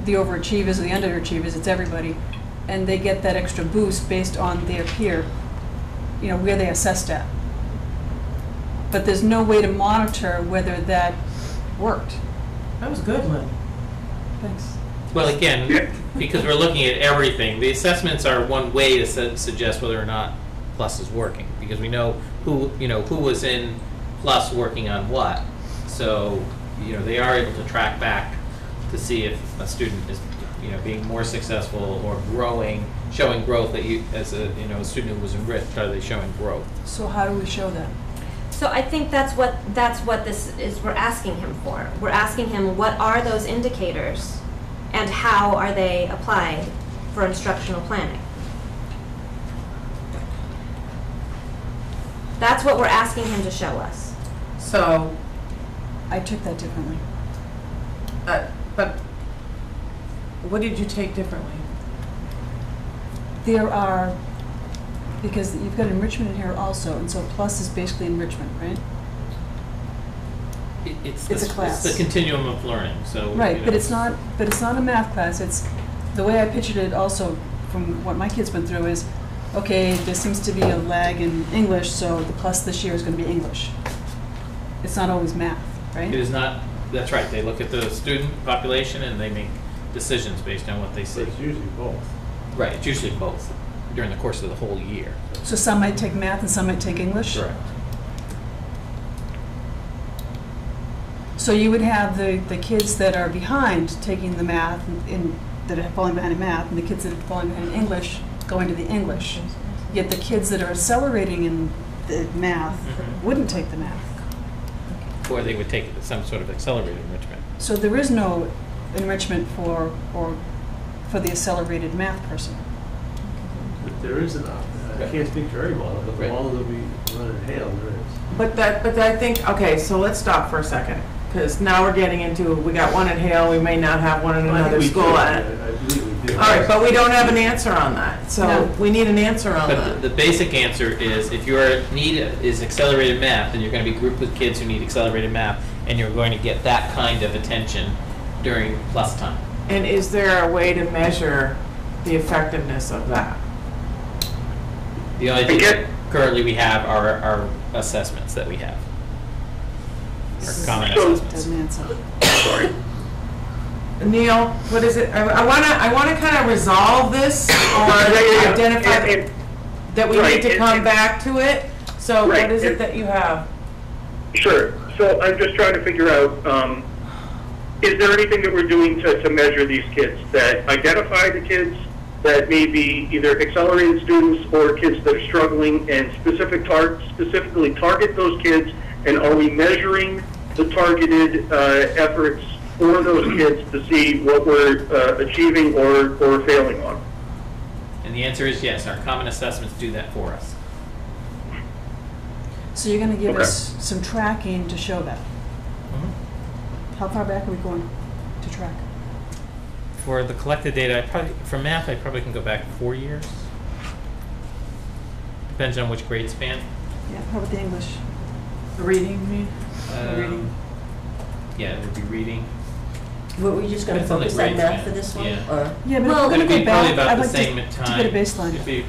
the overachievers or the underachievers, it's everybody. And they get that extra boost based on their peer, where they assessed at. But there's no way to monitor whether that worked. That was good, Lynn. Thanks. Well, again, because we're looking at everything, the assessments are one way to suggest whether or not plus is working, because we know who was in plus working on what. So, they are able to track back to see if a student is, being more successful or growing, showing growth that as a student who was enriched, are they showing growth? So how do we show that? So I think that's what this is we're asking him for. We're asking him, what are those indicators and how are they applied for instructional planning? That's what we're asking him to show us. So, I took that differently. but what did you take differently? There are, because you've got enrichment in here also, and so plus is basically enrichment, right? It's a class. It's the continuum of learning. So Right, but it's not a math class. It's the way I pictured it also from what my kids went through is, okay, there seems to be a lag in English, so the plus this year is going to be English. It's not always math, right? It is not, that's right, they look at the student population and they make decisions based on what they see. But it's usually both. Right, it's usually both during the course of the whole year. So some might take math and some might take English? Correct. So you would have the kids that are behind taking the math, that are falling behind in math, and the kids that are falling behind in English going to the English. Yet the kids that are accelerating in the math wouldn't take the math. Or they would take some sort of accelerated enrichment. So there is no enrichment for the accelerated math person. But there is enough. I can't speak for every model, but the Right. model that we run in Hale, there is. But I think, okay, so let's stop for a second, because now we're getting into, we got one at Hale, we may not have one in I think another we do. school. I believe we do. All right, but we don't have an answer on that, so No. we need an answer on But that. the basic answer is if your need is accelerated math, then you're going to be grouped with kids who need accelerated math, and you're going to get that kind of attention during plus time. And is there a way to measure the effectiveness of that? The only thing that currently we have are our assessments that we have. Our common So- assessments. Doesn't answer. Sorry. Neil, what is it? I wanna kind of resolve this or Yeah. identify And- that we right, need to and- come and- back to it. So what Right, is it and- that you have? Sure. So I'm just trying to figure out, is there anything that we're doing to measure these kids, that identify the kids that may be either accelerated students or kids that are struggling, and specifically target those kids? And are we measuring the targeted efforts for those kids to see what we're achieving or failing on? And the answer is yes, our common assessments do that for us. So you're going to give Okay. us some tracking to show that. How far back are we going to track? For the collected data, for math, I probably can go back 4 years. Depends on which grade span. Yeah, how about the English? The reading, you mean? Reading. Yeah, it would be reading. Were we just gonna Depends on the focus on grades, math man. for this one? Yeah. Or, Yeah, but Well, if we're It'd going to be go probably back, about I'd the like same to time. get a baseline. It'd be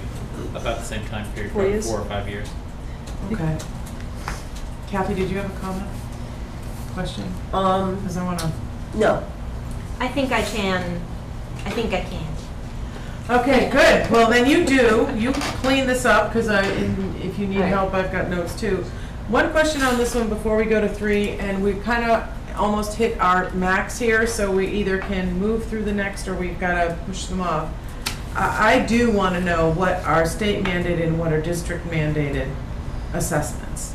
about the same time period, 4 probably years? 4 or 5 years. Okay. Kathy, did you have a comment? Question? um, Because I wanna. no. I think I can. I think I can. Okay, good. Well, then you do. You clean this up, because if you need Right. help, I've got notes too. One question on this one before we go to 3, and we've kind of almost hit our max here, so we either can move through the next or we've got to push them off. I do want to know what are state mandated and what are district mandated assessments.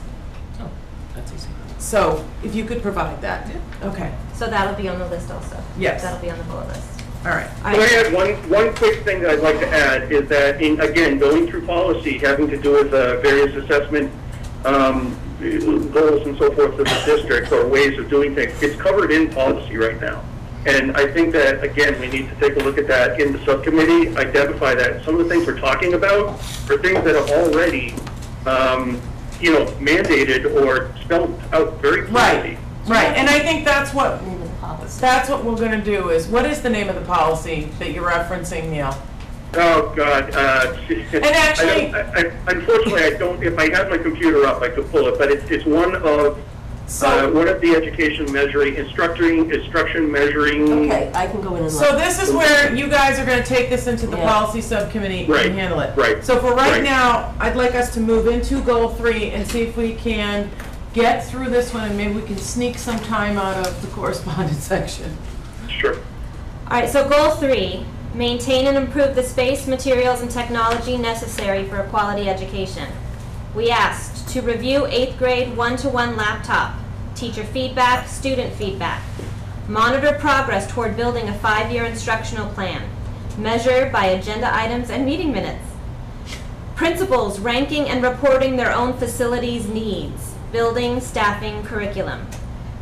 Oh, that's easy. So if you could provide that. Okay, So that'll be on the list also. Yes. That'll be on the bullet list. all right. Can I add one quick thing that I'd like to add is that, again, going through policy having to do with various assessment goals and so forth of the district or ways of doing things, it's covered in policy right now. And I think that, again, we need to take a look at that in the subcommittee, identify that some of the things we're talking about are things that are already, mandated or spelled out very clearly. Right, and I think that's what Name of the policy. we're going to do is, what is the name of the policy that you're referencing, Neil? Oh, God. actually- Unfortunately, I don't, if I had my computer up, I could pull it, but it's one of So, the education measuring, instruction measuring. Okay, I can go in and so look. this is where you guys are going to take this into the Yeah. policy subcommittee Right, and handle it. right, So for right right. now, I'd like us to move into goal 3 and see if we can get through this one, and maybe we can sneak some time out of the correspondence section. Sure. All right, so goal 3, maintain and improve the space, materials, and technology necessary for a quality education. We asked to review 8th grade one-to-one laptop, teacher feedback, student feedback, monitor progress toward building a 5-year instructional plan, measure by agenda items and meeting minutes, principals ranking and reporting their own facilities needs, building, staffing, curriculum,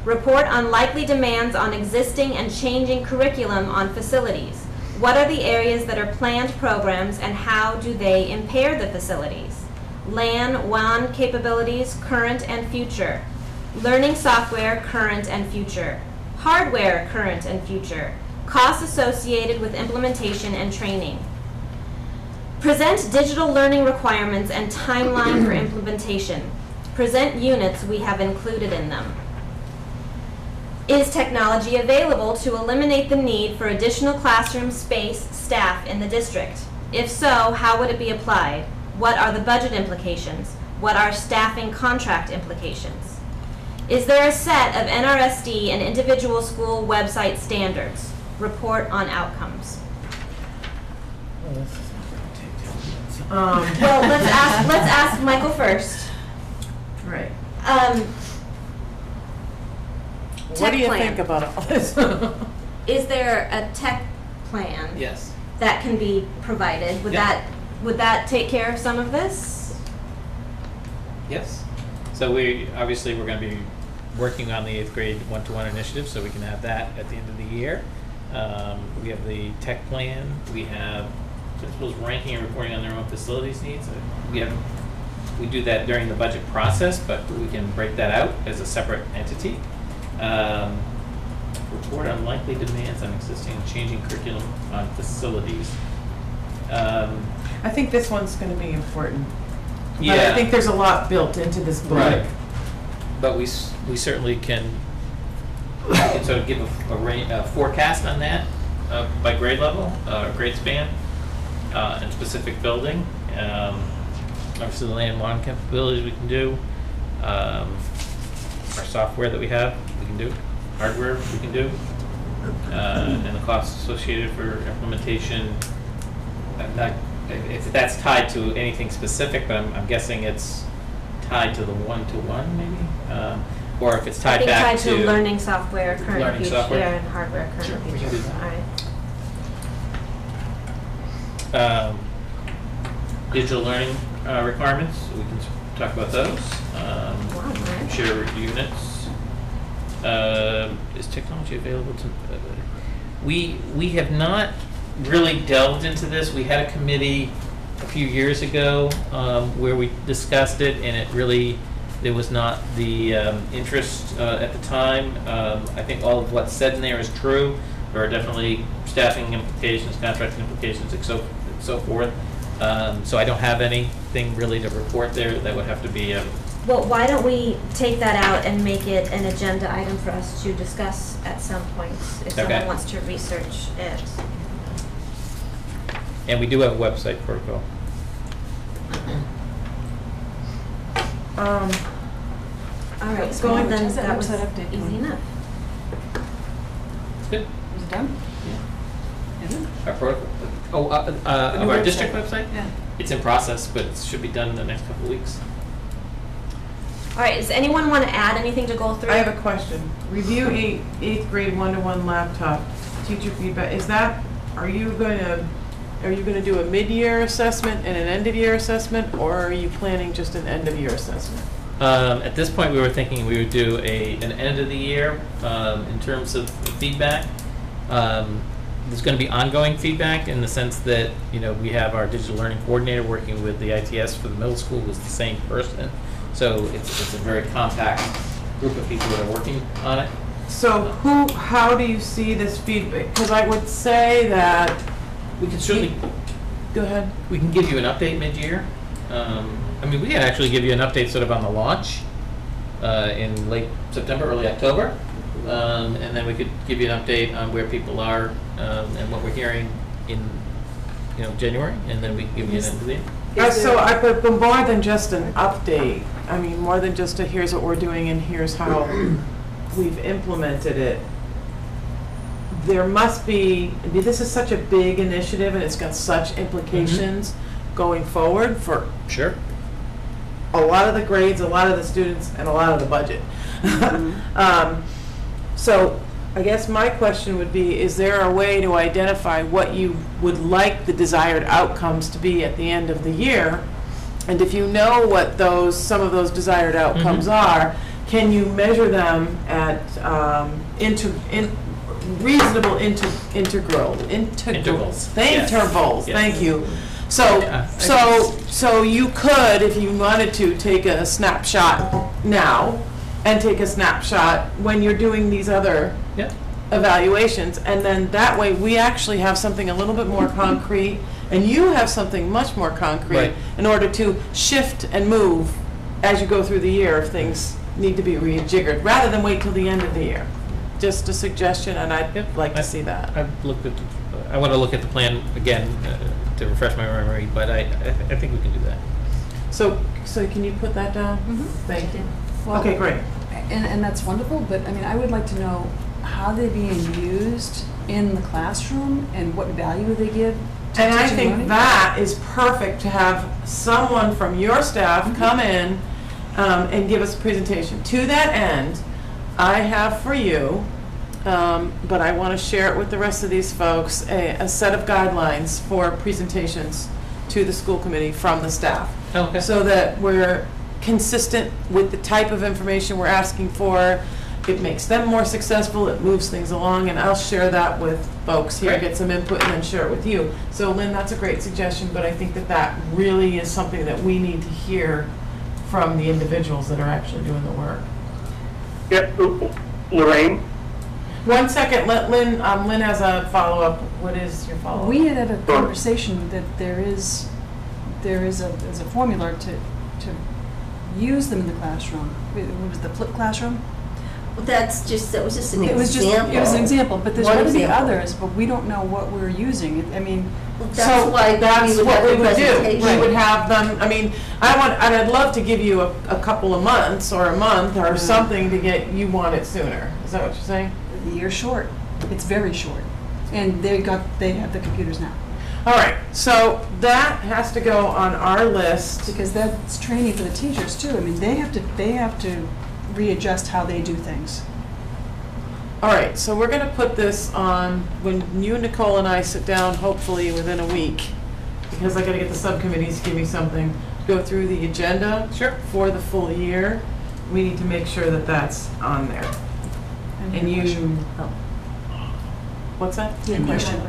report on likely demands on existing and changing curriculum on facilities. What are the areas that are planned programs and how do they impair the facilities? LAN, WAN capabilities, current and future. Learning software, current and future. Hardware, current and future. Costs associated with implementation and training. Present digital learning requirements and timeline for implementation. Present units we have included in them. Is technology available to eliminate the need for additional classroom space, staff in the district? If so, how would it be applied? What are the budget implications? What are staffing contract implications? Is there a set of NRSD and individual school website standards? Report on outcomes. Well, let's ask Michael first. Right. What Tech do you plan. think about all this? Is there a tech plan Yes. that can be provided? Would Yeah. that take care of some of this? Yes. So we're going to be working on the 8th grade one-to-one initiative, so we can have that at the end of the year. We have the tech plan. We have principals ranking and reporting on their own facilities needs. We do that during the budget process, but we can break that out as a separate entity. Report on likely demands on existing and changing curriculum on facilities. I think this one's going to be important. Yeah. But I think there's a lot built into this book. Right. But we certainly can sort of give a forecast on that by grade level, grade span, and specific building. Obviously, the land modern capabilities we can do. Our software that we have, we can do. Hardware, we can do. And the costs associated for implementation. I'm not, if that's tied to anything specific, but I'm guessing it's tied to the one-to-one, maybe? Or if it's tied back tied to learning software, current learning future, software. and hardware, current Sure, we can future. do that. All right. Digital learning requirements, we can talk about those. Wow, right. Share units. Is technology available to? We have not really delved into this. We had a committee a few years ago where we discussed it, and there was not the interest at the time. I think all of what's said in there is true. There are definitely staffing implications, contract implications, and so forth. So I don't have anything really to report there. That would have to be Well, why don't we take that out and make it an agenda item for us to discuss at some point, if someone Okay. wants to research it. and we do have a website protocol. All right, What's so going- then how's that that was website update easy going? enough. It's good. Is it done? Is it? Our protocol. new Of our district website. website? Yeah. It's in process, but it should be done in the next couple of weeks. All right, does anyone want to add anything to goal 3? I have a question. Review eighth grade one-to-one laptop teacher feedback. Are you going to do a mid-year assessment and an end-of-year assessment, or are you planning just an end-of-year assessment? At this point, we were thinking we would do an end of the year in terms of feedback. There's going to be ongoing feedback in the sense that we have our digital learning coordinator working with the ITS for the middle school was the same person, so it's a very compact group of people that are working on it. So how do you see this feedback? Because I would say that, We can certainly go ahead. we can give you an update mid-year. We can actually give you an update sort of on the launch in late September, early October. And then we could give you an update on where people are and what we're hearing in January, and then we can give you an end of the year. But more than just an update, more than just a here's what we're doing and here's how we've implemented it. There must be, this is such a big initiative and it's got such implications going forward for Sure. a lot of the grades, a lot of the students, and a lot of the budget. So I guess my question would be, is there a way to identify what you would like the desired outcomes to be at the end of the year? And if you know what some of those desired outcomes are, can you measure them at reasonable intervals? Intervals. Intervals, Yes. thank you. Yeah. So you could, if you wanted to, take a snapshot now and take a snapshot when you're doing these other Yeah. evaluations, and then that way we actually have something a little bit more concrete And you have something much more concrete Right. in order to shift and move as you go through the year if things need to be rejiggered, rather than wait till the end of the year. Just a suggestion, and I'd like to see that. I want to look at the plan again to refresh my memory, but I think we can do that. So can you put that down? Thank you. Well, Okay, great. And that's wonderful, but I mean, I would like to know how they're being used in the classroom and what value they give to And I teaching think learning. that is perfect to have someone from your staff come in and give us a presentation. To that end, I have for you, but I want to share it with the rest of these folks, a set of guidelines for presentations to the school committee from the staff. Okay. So that we're consistent with the type of information we're asking for. It makes them more successful, it moves things along, and I'll share that with folks here, Great. get some input, and then share it with you. So Lynn, that's a great suggestion, but I think that that really is something that we need to hear from the individuals that are actually doing the work. Yep, Lorraine? 1 second, let Lynn, Lynn has a follow-up. What is your follow-up? We had a conversation that there is a formula to use them in the classroom. What was the flip classroom? Well, that was just an It was an example, but there's One going to be example. others, but we don't know what we're using. I mean, Well, that's why That's we would what have we the would do. presentation. We would have them, I mean, I'd love to give you a couple of months or a month or something to get, you want it sooner. Is that what you're saying? the year's short. It's very short. And they have the computers now. All right, so that has to go on our list. Because that's training for the teachers too. I mean, they have to readjust how they do things. All right, so we're gonna put this on when you, Nicole, and I sit down, hopefully within a week, because I gotta get the subcommittees to give me something, go through the agenda. Sure. For the full year. We need to make sure that that's on there. And you, what's that? Good question.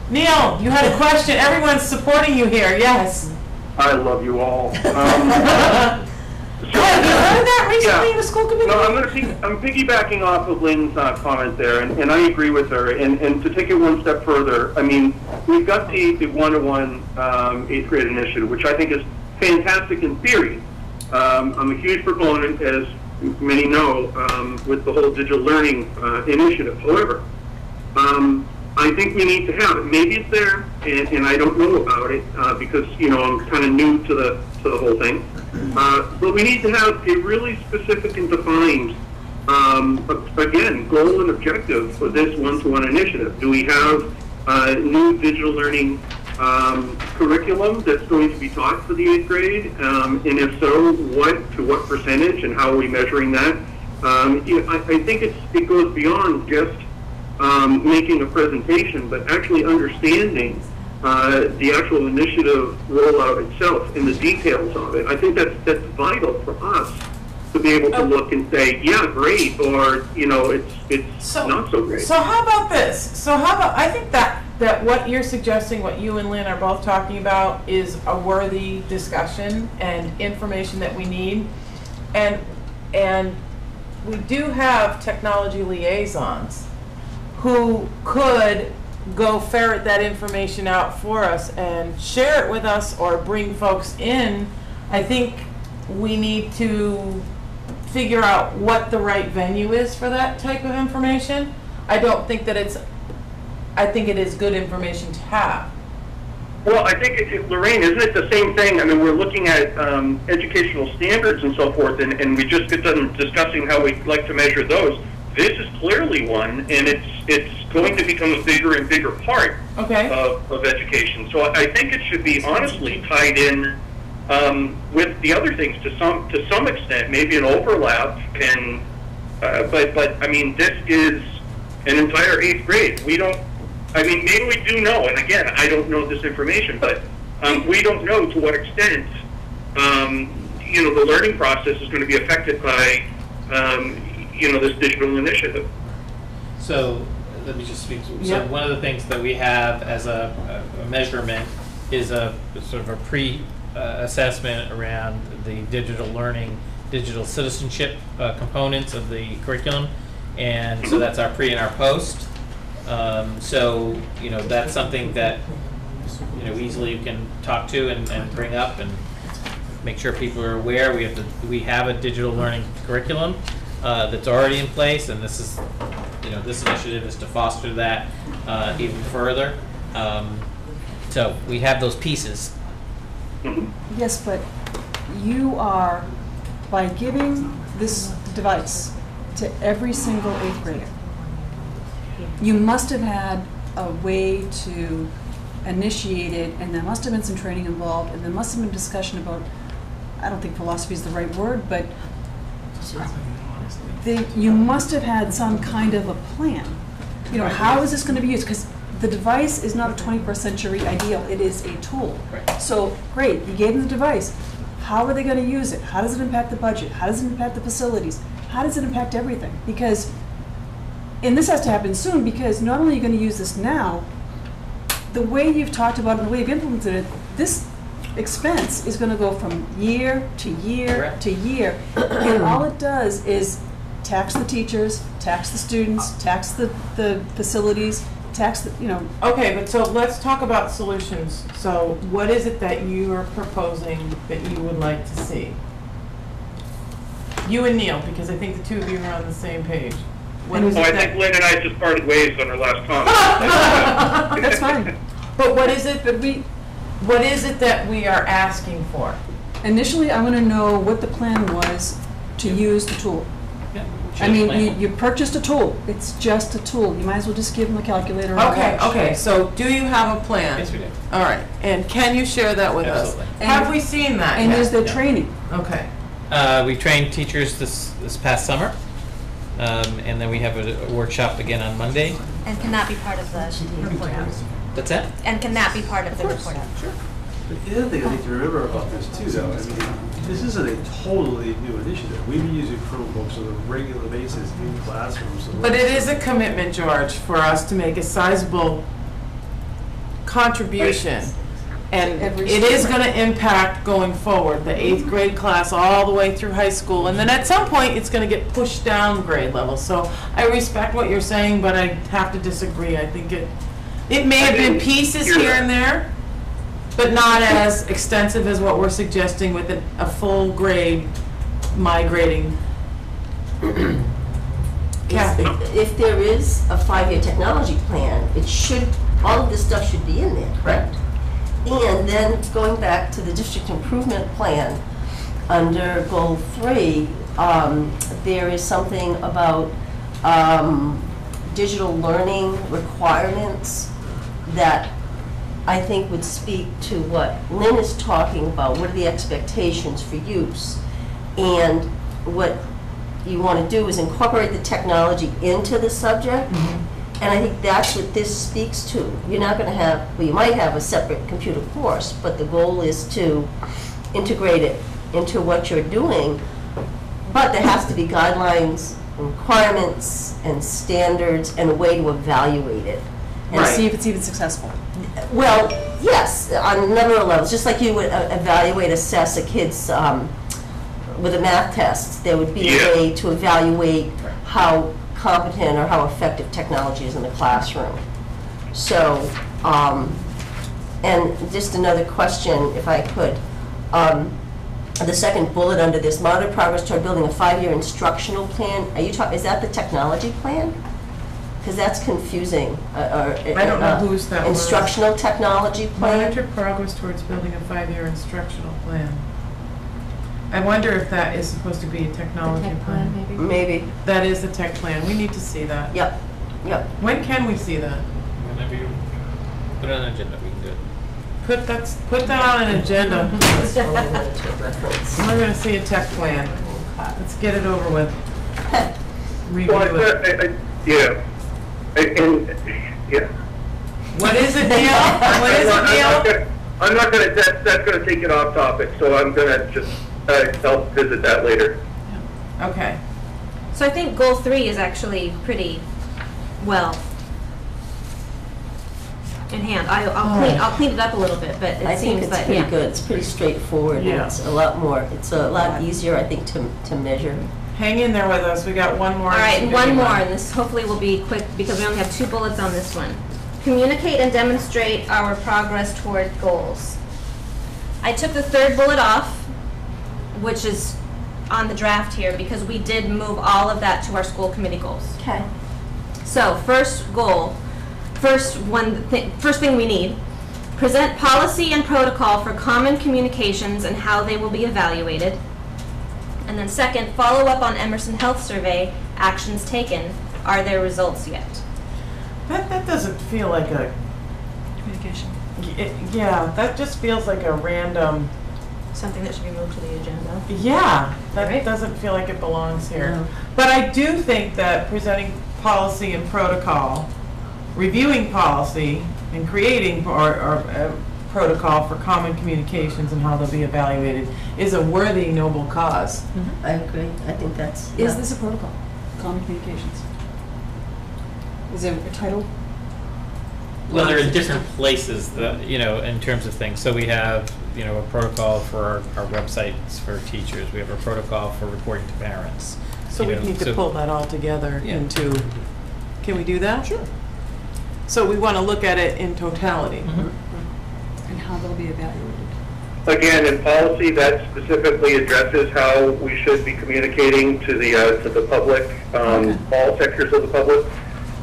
Neil, you had a question. Everyone's supporting you here, yes. I love you all. Have you heard that recently Yeah. in the school committee? No, I'm piggybacking off of Lynn's comment there, and I agree with her. And to take it one step further, I mean, we've got the one-to-one 8th grade initiative, which I think is fantastic in theory. I'm a huge proponent, as many know, with the whole digital learning initiative. However, I think we need to have it. Maybe it's there, and I don't know about it because I'm kind of new to the whole thing. But we need to have a really specific and defined, again, goal and objective for this one-to-one initiative. Do we have new digital learning curriculum that's going to be taught for the 8th grade? And if so, to what percentage, and how are we measuring that? I think it goes beyond just making a presentation, but actually understanding the actual initiative rollout itself and the details of it. I think that's vital for us to be able to look and say, yeah, great, or it's not so great. So how about this? I think that what you're suggesting, what you and Lynn are both talking about, is a worthy discussion and information that we need. And we do have technology liaisons who could go ferret that information out for us and share it with us or bring folks in. I think we need to figure out what the right venue is for that type of information. I think it is good information to have. Well, I think, Lorraine, isn't it the same thing? I mean, we're looking at educational standards and so forth, and we just get done discussing how we'd like to measure those. This is clearly one, and it's going to become a bigger and bigger part of education. So I think it should be honestly tied in with the other things to some extent. Maybe an overlap can, but I mean, this is an entire 8th grade. We don't. I mean, maybe we do know, and again, I don't know this information, but we don't know to what extent the learning process is going to be affected by this digital initiative. So let me just speak. So one of the things that we have as a measurement is a sort of a pre-assessment around the digital learning, digital citizenship components of the curriculum, and so that's our pre and our post. So that's something that easily can talk to and bring up and make sure people are aware. We have a digital learning curriculum that's already in place, and this is, this initiative is to foster that even further. So we have those pieces. Yes, but you are, by giving this device to every single 8th grader, you must have had a way to initiate it, and there must have been some training involved, and there must have been discussion about, I don't think philosophy is the right word, but you must have had some kind of a plan. How is this going to be used? Because the device is not a 21st century ideal, it is a tool. Right. So, great, you gave them the device. How are they going to use it? How does it impact the budget? How does it impact the facilities? How does it impact everything? And this has to happen soon, because not only are you going to use this now, the way you've talked about it and the way you've implemented it, this expense is going to go from year to year Correct. to year. And all it does is tax the teachers, tax the students, tax the facilities, tax the, Okay, but so let's talk about solutions. So what is it that you are proposing that you would like to see? You and Neil, because I think the two of you are on the same page. What is Well, it I think that, Lynn and I just parted ways on our last comment. That's fine. but what is it, But what is it that we are asking for? initially, I want to know what the plan was to use the tool. Yeah. I mean, you purchased a tool. It's just a tool. You might as well just give them a calculator or a Okay, watch. okay, so do you have a plan? Yes, we do. All right, and can you share that with us? Absolutely. Have we seen that And yet? is there Yeah. training? Okay, We trained teachers this past summer, and then we have a workshop again on Monday. And can that be part of the report out? That's it? And can that be part of the report out? Sure. But the other thing I think to remember about this too, though, I mean, this isn't a totally new initiative. We've been using Chromebooks on a regular basis in classrooms. So but it is a commitment, George, for us to make a sizable contribution. And Every it is student. gonna impact going forward, the 8th grade class all the way through high school. And then at some point, it's gonna get pushed down grade level. So I respect what you're saying, but I have to disagree. I think it may have been pieces here and there, but not as extensive as what we're suggesting with a full grade migrating. Kathy? If there is a 5-year technology plan, all of this stuff should be in there, correct? And then going back to the district improvement plan, under goal 3, there is something about digital learning requirements that I think would speak to what Lynn is talking about. What are the expectations for use? And what you want to do is incorporate the technology into the subject. And I think that's what this speaks to. You're not going to have, well, you might have a separate computer course, but the goal is to integrate it into what you're doing. But there has to be guidelines, and requirements, and standards, and a way to evaluate it. And see if it's even successful. Well, yes, on a number of levels. Just like you would evaluate, assess a kid's, with a math test, there would be a Yeah. way to evaluate how competent or how effective technology is in the classroom. So, and just another question, if I could. The second bullet under this, monitor progress toward building a 5-year instructional plan. Are you is that the technology plan? Because that's confusing. I don't know whose that was. Instructional technology plan? Monitor progress towards building a 5-year instructional plan. I wonder if that is supposed to be a technology plan. Maybe. That is the tech plan. We need to see that. Yep, yep. When can we see that? Whenever you put it on an agenda, we can do it. Put that on an agenda. That's all I wanted to reference. We're gonna see a tech plan. Let's get it over with. Well, Review it. yeah. Yeah. What is it, Neil? What is it, Neil? I'm not gonna, that's gonna take it off topic, so I'm gonna just, I'll visit that later. Okay. So I think goal 3 is actually pretty well in hand. I'll clean it up a little bit, but I it think seems it's that, pretty yeah. good. It's pretty straightforward. And Yeah. it's a lot easier, I think, to measure. Hang in there with us. We got one more. All right, and one significant more, and this hopefully will be quick because we only have 2 bullets on this one. communicate and demonstrate our progress toward goals. I took the third bullet off, which is on the draft here, because we did move all of that to our school committee goals. Okay. So, first goal, first thing we need, present policy and protocol for common communications and how they will be evaluated. And then second, follow up on Emerson Health Survey, actions taken. Are there results yet? That doesn't feel like a, Communication. yeah, that just feels like a random, Something that should be moved to the agenda. yeah, that Right. doesn't feel like it belongs here. No. But I do think that presenting policy and protocol, reviewing policy and creating protocol for common communications and how they'll be evaluated is a worthy, noble cause. I agree. I think that's. Is yeah. this a protocol? Common communications. Is there a title? Well, they're in different places, in terms of things. So we have, a protocol for our websites for teachers. We have a protocol for reporting to parents. So we need to pull that all together Yeah. into, can we do that? Sure. So we want to look at it in totality. And how they'll be evaluated? Again, in policy, that specifically addresses how we should be communicating to the public, all sectors of the public.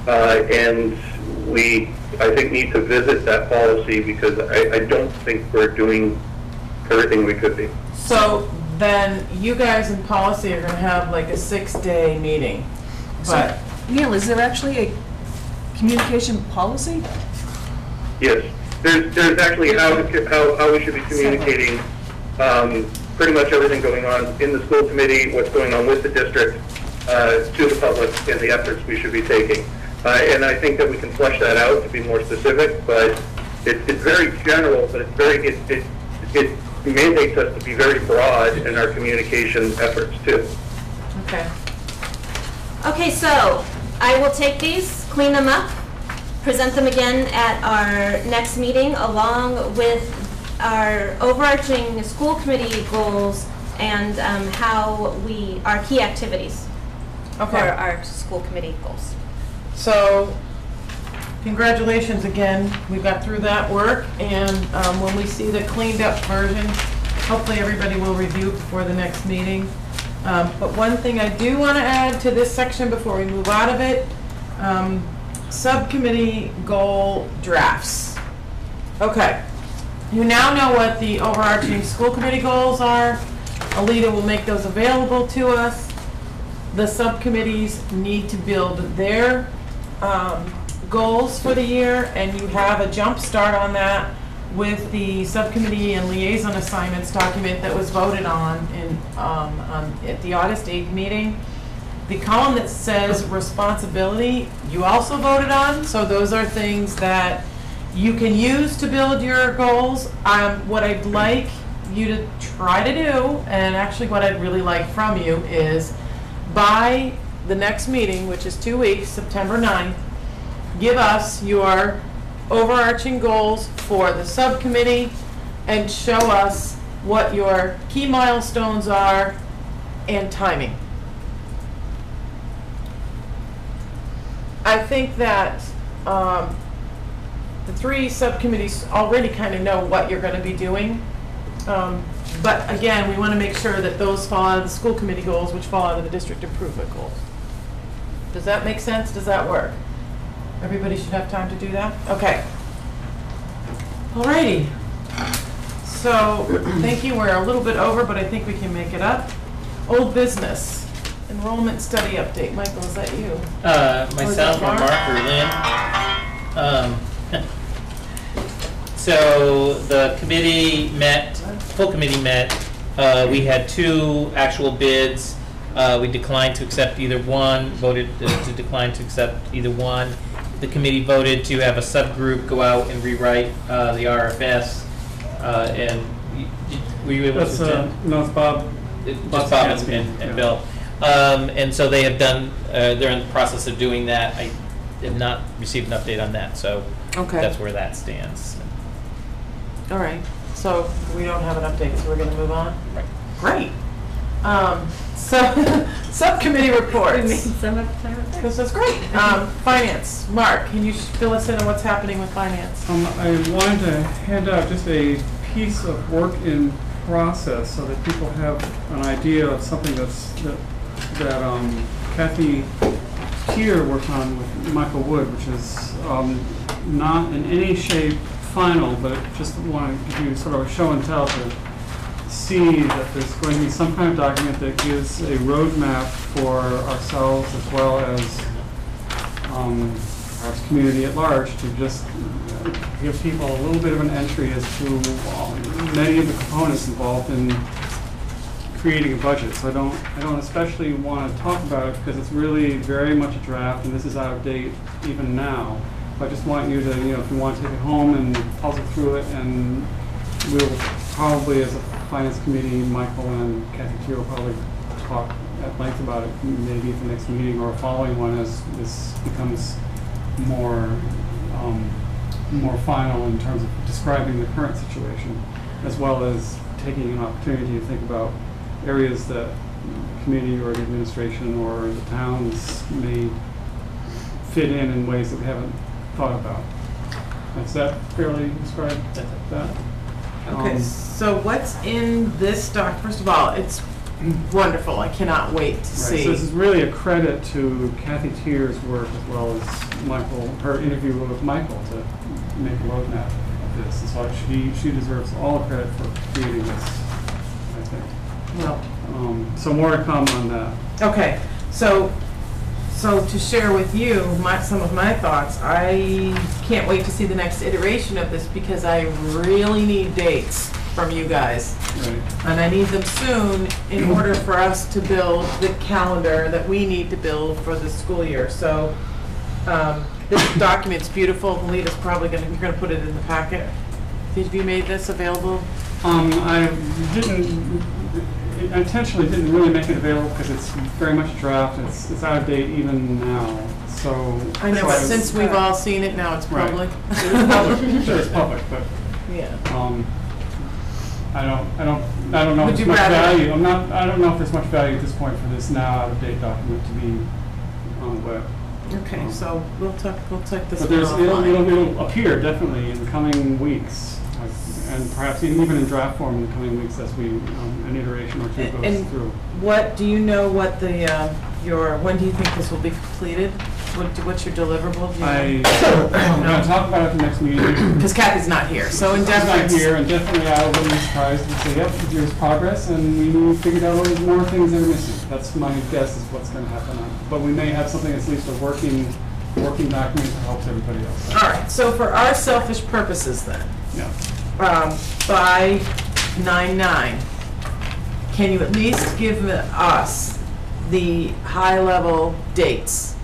And we, I think, need to visit that policy because I don't think we're doing everything we could be. So then you guys in policy are going to have like a 6-day meeting. But Neil, is there actually a communication policy? Yes, there's actually how we should be communicating pretty much everything going on in the school committee, what's going on with the district, to the public, and the efforts we should be taking. And I think that we can flesh that out to be more specific, but it's very general, but it mandates us to be very broad in our communication efforts too. okay. Okay, so I will take these, clean them up, present them again at our next meeting along with our overarching school committee goals and our key activities for Okay. our school committee goals. So congratulations again. We got through that work, and when we see the cleaned up version, hopefully everybody will review before the next meeting. But one thing I do want to add to this section before we move out of it, subcommittee goal drafts. Okay, you now know what the overarching school committee goals are. Alita will make those available to us. The subcommittees need to build their goals for the year, and you have a jump start on that with the subcommittee and liaison assignments document that was voted on at the August 8th meeting. The column that says responsibility, you also voted on, so those are things that you can use to build your goals. What I'd like you to try to do, and actually what I'd really like from you, is by the next meeting, which is 2 weeks, September 9th, give us your overarching goals for the subcommittee and show us what your key milestones are and timing. I think that the 3 subcommittees already kind of know what you're going to be doing. But again, we want to make sure that those fall out of the school committee goals, which fall out of the district improvement goals. Does that make sense? Does that work? Everybody should have time to do that? Okay. Alrighty. So, thank you. We're a little bit over, but I think we can make it up. Old business. Enrollment study update. Michael, is that you? Myself or Mark or Lynn. So the committee met, full committee met. We had 2 actual bids. We declined to accept either one, voted to decline to accept either one. The committee voted to have a subgroup go out and rewrite the RFS. And were you able That's, to? no, it's Bob. Just Bob and Bill. And so they have done, they're in the process of doing that. I have not received an update on that, so Okay. that's where that stands. All right. So we don't have an update, so we're going to move on? Right. Great. So, subcommittee reports. Some of the time. This is great. Finance, Mark, can you fill us in on what's happening with finance? I wanted to hand out just a piece of work in process so that people have an idea of something that Kathy Tier worked on with Michael Wood, which is not in any shape final, but I just want to give you sort of a show and tell to see that there's going to be some kind of document that gives a roadmap for ourselves as well as perhaps community at large to just give people a little bit of an entry as to many of the components involved in creating a budget. So I don't especially want to talk about it because it's really very much a draft and this is out of date even now. I just want you to, if you want to take it home and puzzle through it, and we'll probably, as a finance committee, Michael and Kathy Tier will probably talk at length about it, maybe at the next meeting or a following one as this becomes more final in terms of describing the current situation, as well as taking an opportunity to think about areas that community or the administration or the towns may fit in ways that we haven't thought about. Is that fairly described? That? Okay, so what's in this doc? First of all, it's wonderful. I cannot wait to see. So this is really a credit to Kathy Tier's work as well as Michael, her interview with Michael to make a roadmap of this. And so she deserves all the credit for creating this, I think. Well, so more to come on that. okay, so to share with you some of my thoughts, I can't wait to see the next iteration of this because I really need dates from you guys. Right. And I need them soon in order for us to build the calendar that we need to build for the school year. So this document's beautiful. Melita's probably you're gonna put it in the packet. Have you made this available? I intentionally didn't really make it available because it's very much a draft. It's out of date even now. So I know, but since we've all seen it, now it's public. Right. It's public. Sure, it's public, but yeah. I don't know if there's much value. I don't know if there's much value at this point for this now out of date document to be on the web. Okay, so we'll take this. But one offline. it'll appear definitely in the coming weeks, and perhaps even in draft form in the coming weeks as we an iteration or two goes through. What do you know? What the when do you think this will be completed? What's your deliverable? I'm going to talk about it at the next meeting. Because Kathy's not here, so in She's deference. not here, and definitely I will be surprised and say, yep, here's progress, and we figured out more things that are missing. That's my guess is what's going to happen. But we may have something that's at least a working document that helps everybody else. All right. So for our selfish purposes, then, Yeah. by 9/9, can you at least give us the high-level dates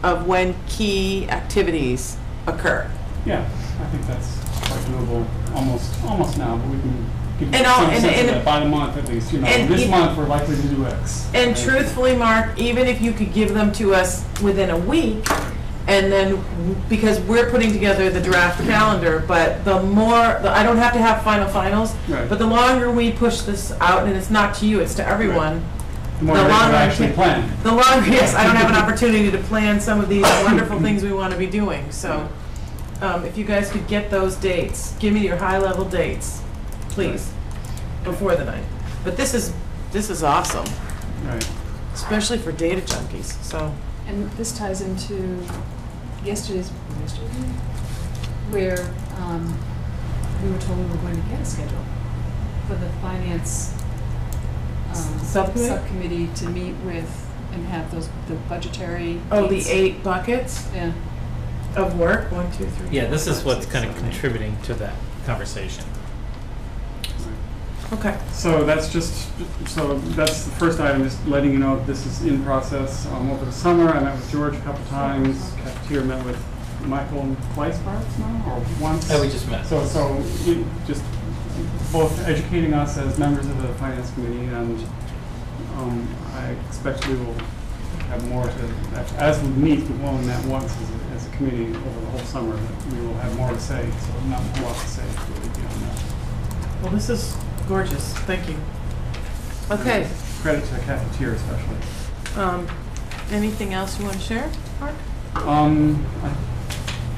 of when key activities occur? Yeah, I think that's quite doable almost now, but we can give And some sense of that by the month at least. This month we're likely to do X. And right? Truthfully, Mark, even if you could give them to us within a week, and then, because we're putting together the draft calendar, but I don't have to have finals, Right. but the longer we push this out, and it's not to you, it's to everyone, Right. The more the we longer actually plan. the longer, yes, I don't have an opportunity to plan some of these wonderful things we want to be doing. So if you guys could get those dates, give me your high-level dates, please, before the night. But this is awesome, Right. especially for data junkies, so. And this ties into yesterday's meeting, where we were told we were going to get a schedule for the finance subcommittee to meet with and have the budgetary. Oh, dates. the 8 buckets Yeah. of work, 1, 2, 3. Yeah, this 4, is 5, what's 6, kind of 7, 8. contributing to that conversation. Okay. So that's the first item, just letting you know this is in process. Over the summer, I met with George a couple times. Cafeteria met with Michael twice, perhaps now, or once. Oh, we just met. So just both educating us as members of the finance committee, and I expect we will have more to, as we meet, we've only met once as a committee over the whole summer, that we will have more to say. So not a lot to say really beyond that. Well, this is gorgeous. Thank you. Okay. credit to the cafeteria especially. Anything else you want to share, Mark? I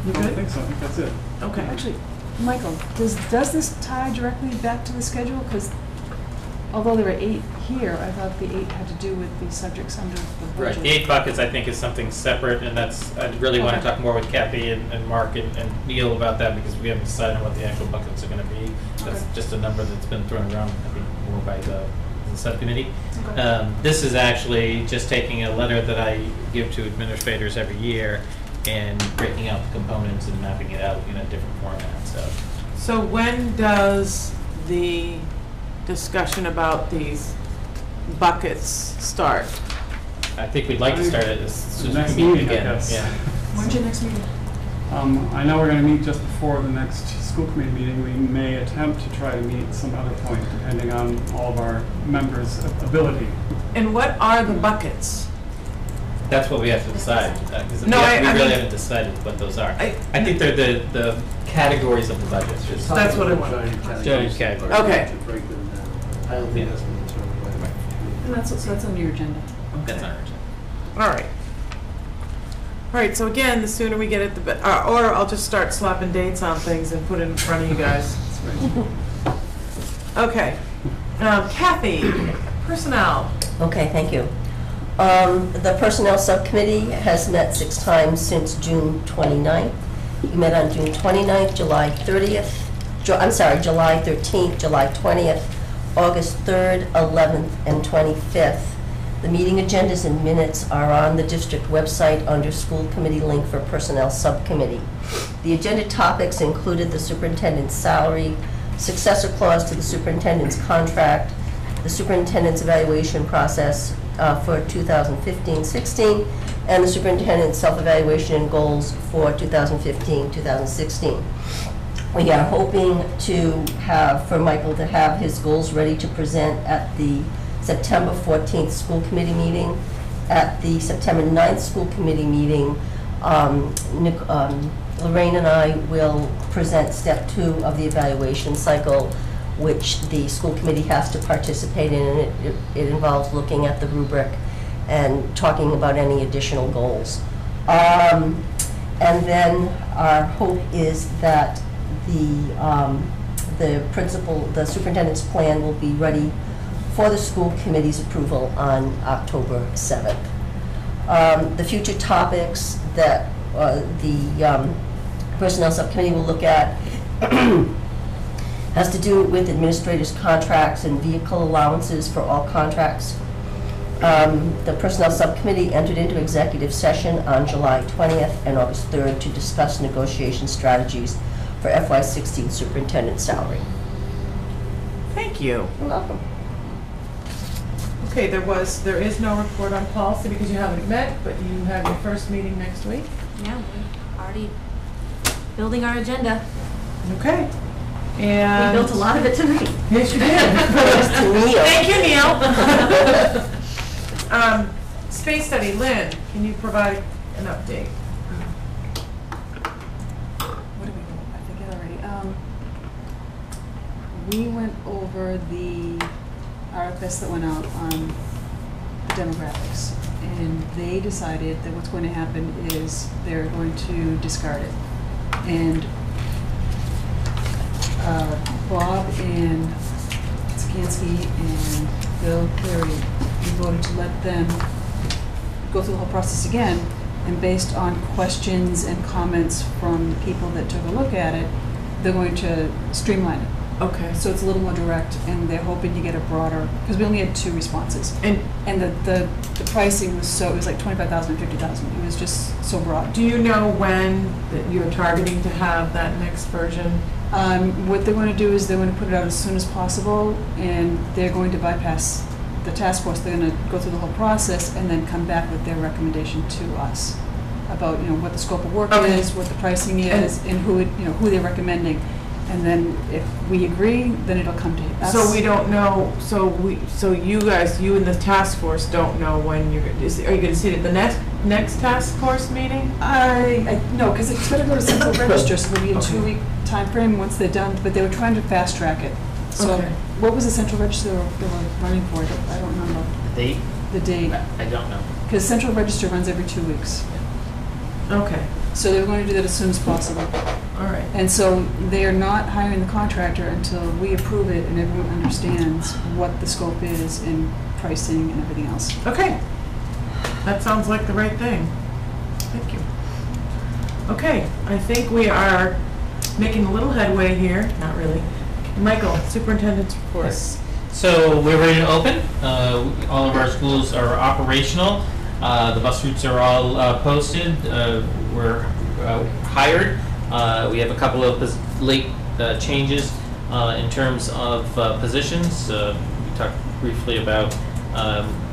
You don't good? think so, I think that's it. Okay. Actually, Michael, does this tie directly back to the schedule? Because although there were 8 here, I thought the 8 had to do with the subjects under the budget. Right, the 8 buckets, I think, is something separate, and that's, I really want to Okay. talk more with Kathy and Mark and Neil about that, because we haven't decided on what the actual buckets are going to be. That's Okay. just a number that's been thrown around, I think, more by the subcommittee. Okay. This is actually just taking a letter that I give to administrators every year and breaking out the components and mapping it out in a different format, so. So when does the discussion about these buckets start? I think we'd like to start it as soon as Next we meet meeting, I again. guess. Yeah. When's your next meeting? I know we're going to meet just before the next school committee meeting. We may attempt to try to meet some other point, depending on all of our members' ability. And what are the buckets? That's what we have to decide. 'Cause No, we I really mean- haven't decided what those are. I- I think they're the categories of the budget. Just- That's what I want. Giant categories. Okay. To break them down. I don't think that's what it's sort of like. And so that's on your agenda. That's not urgent. All right. All right, so again, the sooner we get it, the better. Or I'll just start slapping dates on things and put it in front of you guys. Okay. Kathy, personnel. Okay, thank you. The Personnel Subcommittee has met 6 times since June 29th. We met on June 29th, July 30th, July 13th, July 20th, August 3rd, 11th, and 25th. The meeting agendas and minutes are on the district website under School Committee link for Personnel Subcommittee. The agenda topics included the superintendent's salary, successor clause to the superintendent's contract, the superintendent's evaluation process for 2015-16, and the superintendent's self-evaluation and goals for 2015-2016. We are hoping for Michael to have his goals ready to present at the September 14th school committee meeting. At the September 9th school committee meeting, Lorraine and I will present step 2 of the evaluation cycle, which the school committee has to participate in, and it involves looking at the rubric and talking about any additional goals. And then our hope is that the superintendent's plan will be ready for the school committee's approval on October 7th. The future topics that the Personnel Subcommittee will look at has to do with administrators' contracts and vehicle allowances for all contracts. The Personnel Subcommittee entered into executive session on July 20th and August 3rd to discuss negotiation strategies for FY16 superintendent salary. Thank you. You're welcome. Okay, there is no report on policy because you haven't met, but you have your first meeting next week. Yeah, we're already building our agenda. Okay. We And built a lot of it tonight. Yes, you did. Thank you, Neil. Space study, Lynn, can you provide an update? What did we go? I forget already. We went over the RFS that went out on demographics, and they decided that what's going to happen is they're going to discard it. And Bob and Skansky and Bill Cleary, we voted to let them go through the whole process again, and based on questions and comments from people that took a look at it, they're going to streamline it. Okay. So it's a little more direct, and they're hoping to get a broader, because we only had 2 responses. And And the pricing was it was like 25,000 and 50,000. It was just so broad. do you know when that you're targeting to have that next version? What they're going to do is they're going to put it out as soon as possible, and they're going to bypass the task force. They're going to go through the whole process and then come back with their recommendation to us about, what the scope of work Okay. is, what the pricing is, and who they're recommending. And then if we agree, then it'll come to us. So we don't know, so you guys, you and the task force don't know when are you going to see it at the next task force meeting? No, because it's going to go to central register, so there'll be a 2-week time frame once they're done, but they were trying to fast track it. So Okay. what was the central register they were running for? I don't remember. date? the date, I don't know. because central register runs every 2 weeks. Okay, So they're going to do that as soon as possible. all right. And so they are not hiring the contractor until we approve it and everyone understands what the scope is and pricing and everything else. Okay, that sounds like the right thing. Thank you. Okay, I think we are making a little headway here, not really. Michael, superintendent's report. Yes. So we're ready to open. All of our schools are operational. The bus routes are all posted. We're hired. We have a couple of late changes in terms of positions. We talked briefly about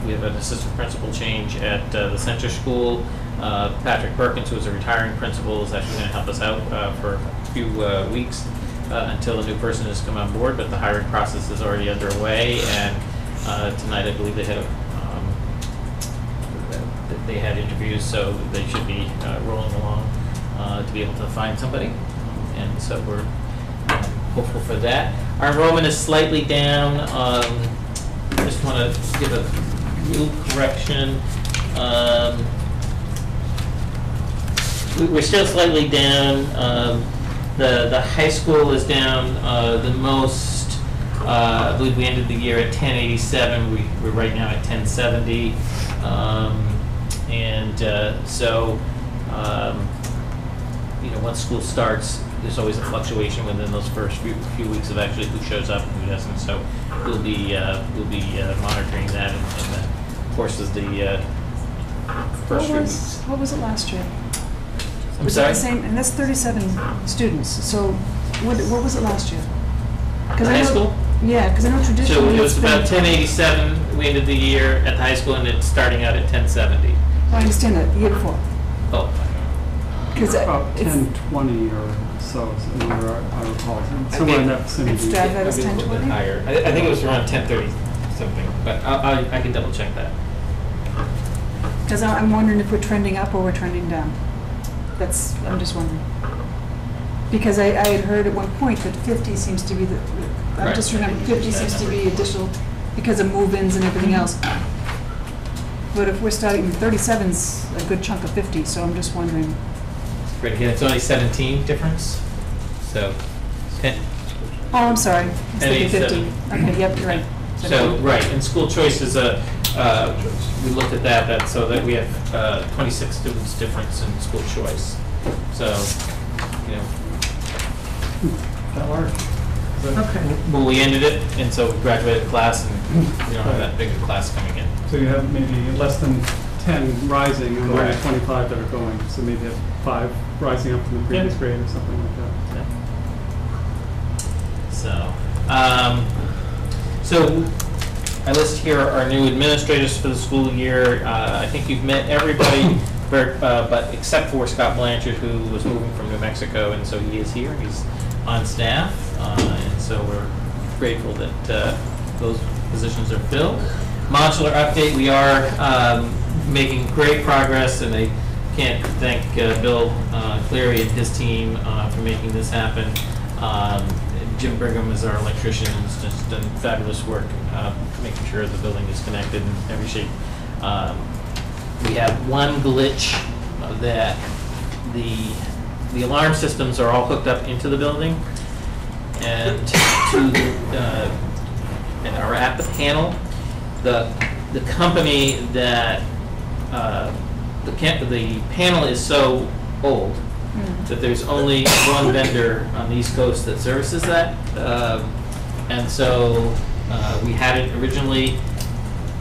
we have an assistant principal change at the center school. Patrick Perkins, who is a retiring principal, is actually going to help us out for a few weeks until a new person has come on board, but the hiring process is already underway, and tonight I believe they had interviews, so they should be rolling along to be able to find somebody, and so we're hopeful for that. Our enrollment is slightly down. Just want to give a little correction. We're still slightly down. The high school is down the most. I believe we ended the year at 1087. We're right now at 1070. So once school starts, there's always a fluctuation within those first few weeks of actually who shows up and who doesn't. So we'll be monitoring that, and that, of course, is the first few weeks. What was it last year? I'm Was sorry? it the same? And that's 37 students. So what was it last year? The high school? Yeah, because I know So traditionally it was it's been- about 1087. We ended the year at the high school, and it's starting out at 1070. I understand that, the year before. Oh, Because About it's, 1020 or so, is the number I recall, somewhere in that vicinity. It's that- maybe was a little bit 1020? higher. I think it was around 1030 something, but I can double check that. because I'm wondering if we're trending up or we're trending down. I'm just wondering. Because I had heard at one point that 50 seems to be I Right. just remember 50 seems to be additional because of move-ins and everything else. But if we're starting, 37's a good chunk of 50, so I'm just wondering. Right, again, it's only 17 difference, so 10. Oh, I'm sorry. I was thinking 50. 87. Okay, yep, you're right. So, right, and school choice is we looked at that so that we have 26 students difference in school choice. So, That large. Okay. well, we ended it, and so we graduated class, and we don't have that big a class coming in. So you have maybe less than 10 rising and only Correct. 25 that are going. So maybe you have 5 rising up from the previous Yeah. grade or something like that. So I list here our new administrators for the school year. I think you've met everybody, but except for Scott Blanchard, who was moving from New Mexico, and so he is here. He's on staff, and so we're grateful that those positions are filled. Modular update, we are making great progress, and I can't thank Bill Cleary and his team for making this happen. Jim Brigham is our electrician, and has just done fabulous work making sure the building is connected in every shape. We have one glitch that the alarm systems are all hooked up into the building, and and are at the panel. The company that the panel is so old that there's only one vendor on the East Coast that services that, and so we had it originally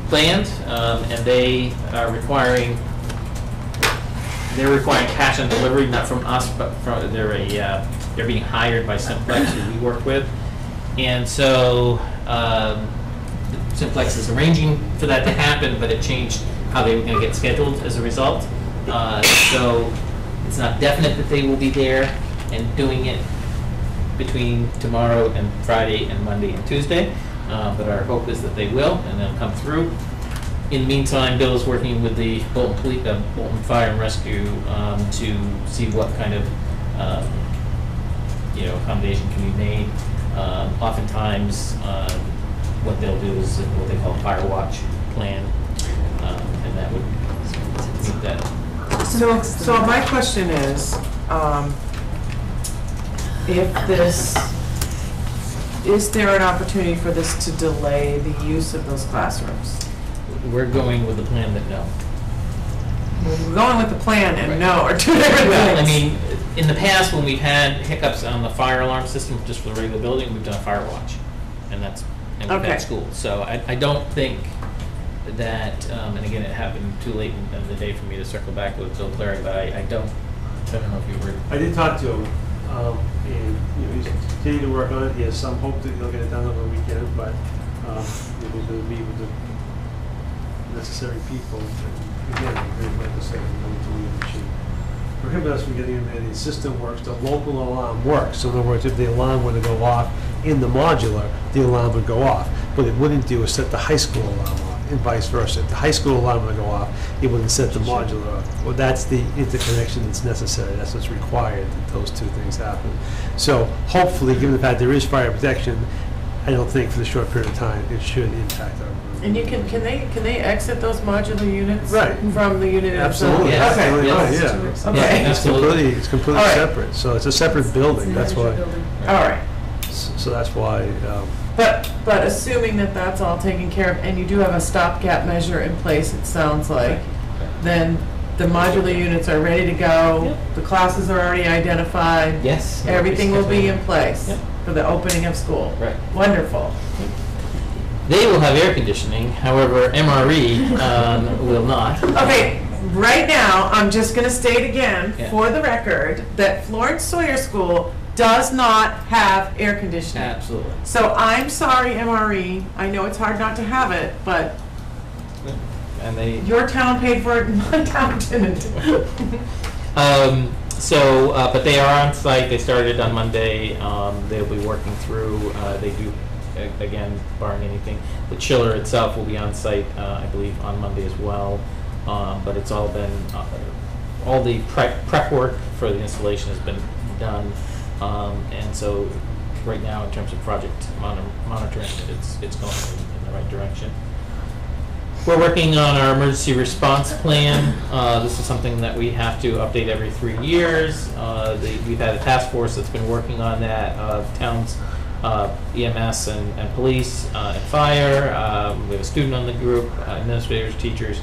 planned, and they are requiring cash on delivery, not from us, but from they're being hired by Simplex, who we work with, and so Simplex is arranging for that to happen, but it changed how they were going to get scheduled as a result. So it's not definite that they will be there and doing it between tomorrow and Friday and Monday and Tuesday, but our hope is that they will, and they'll come through. In the meantime, Bill is working with the Bolton Fire and Rescue to see what kind of accommodation can be made. Oftentimes, what they'll do is what they call fire watch, plan, and that would meet that. So my question is, is there an opportunity for this to delay the use of those classrooms? We're going with the plan that no. We're going with the plan and Right. no are two different things. Well, I mean, in the past, when we've had hiccups on the fire alarm system, just for the regular building, we've done a fire watch, and we've Okay. had school. So I don't think that, and again, it happened too late in the day for me to circle back with Bill Clary, but I don't know if you were. I did talk to him, and he's continuing to work on it. He has some hope that he'll get it done over the weekend, but we're going to meet with the necessary people. And again, like I said, we're going to leave the machine. Prohibit us from getting in there. The system works. The local alarm works. So in other words, if the alarm were to go off in the modular, the alarm would go off. What it wouldn't do is set the high school alarm off, and vice versa. If the high school alarm would go off, it wouldn't set the modular off. Well, that's the interconnection that's necessary. That's what's required that those two things happen. So hopefully, given the fact there is fire protection, I don't think for the short period of time it should impact our. And you can they exit those modular units Right. from the unit Absolutely. itself? Yes. Okay. Yes. Yeah. Okay. Yeah, absolutely. It's completely All right. separate. So it's a separate building. That's why. All right. So that's why. But assuming that that's all taken care of, and you do have a stopgap measure in place, it sounds like, then the modular units are ready to go, Yep. the classes are already identified. Yes. Everything will be in place Yep. for the opening of school. Right. Wonderful. They will have air conditioning, however, MRE will not. Okay, right now, I'm just gonna state again, Yeah. for the record, that Florence Sawyer School does not have air conditioning. Absolutely. So I'm sorry, MRE, I know it's hard not to have it, but And they. your town paid for it, and my town didn't. But they are on site. They started on Monday. They'll be working through. They do, again, barring anything. The chiller itself will be on site, I believe, on Monday as well. But it's all been, all the prep work for the installation has been done. And so, right now, in terms of project monitoring, it's going in the right direction. We're working on our emergency response plan. This is something that we have to update every 3 years. We've had a task force that's been working on that, towns, EMS and police and fire. We have a student on the group, administrators, teachers.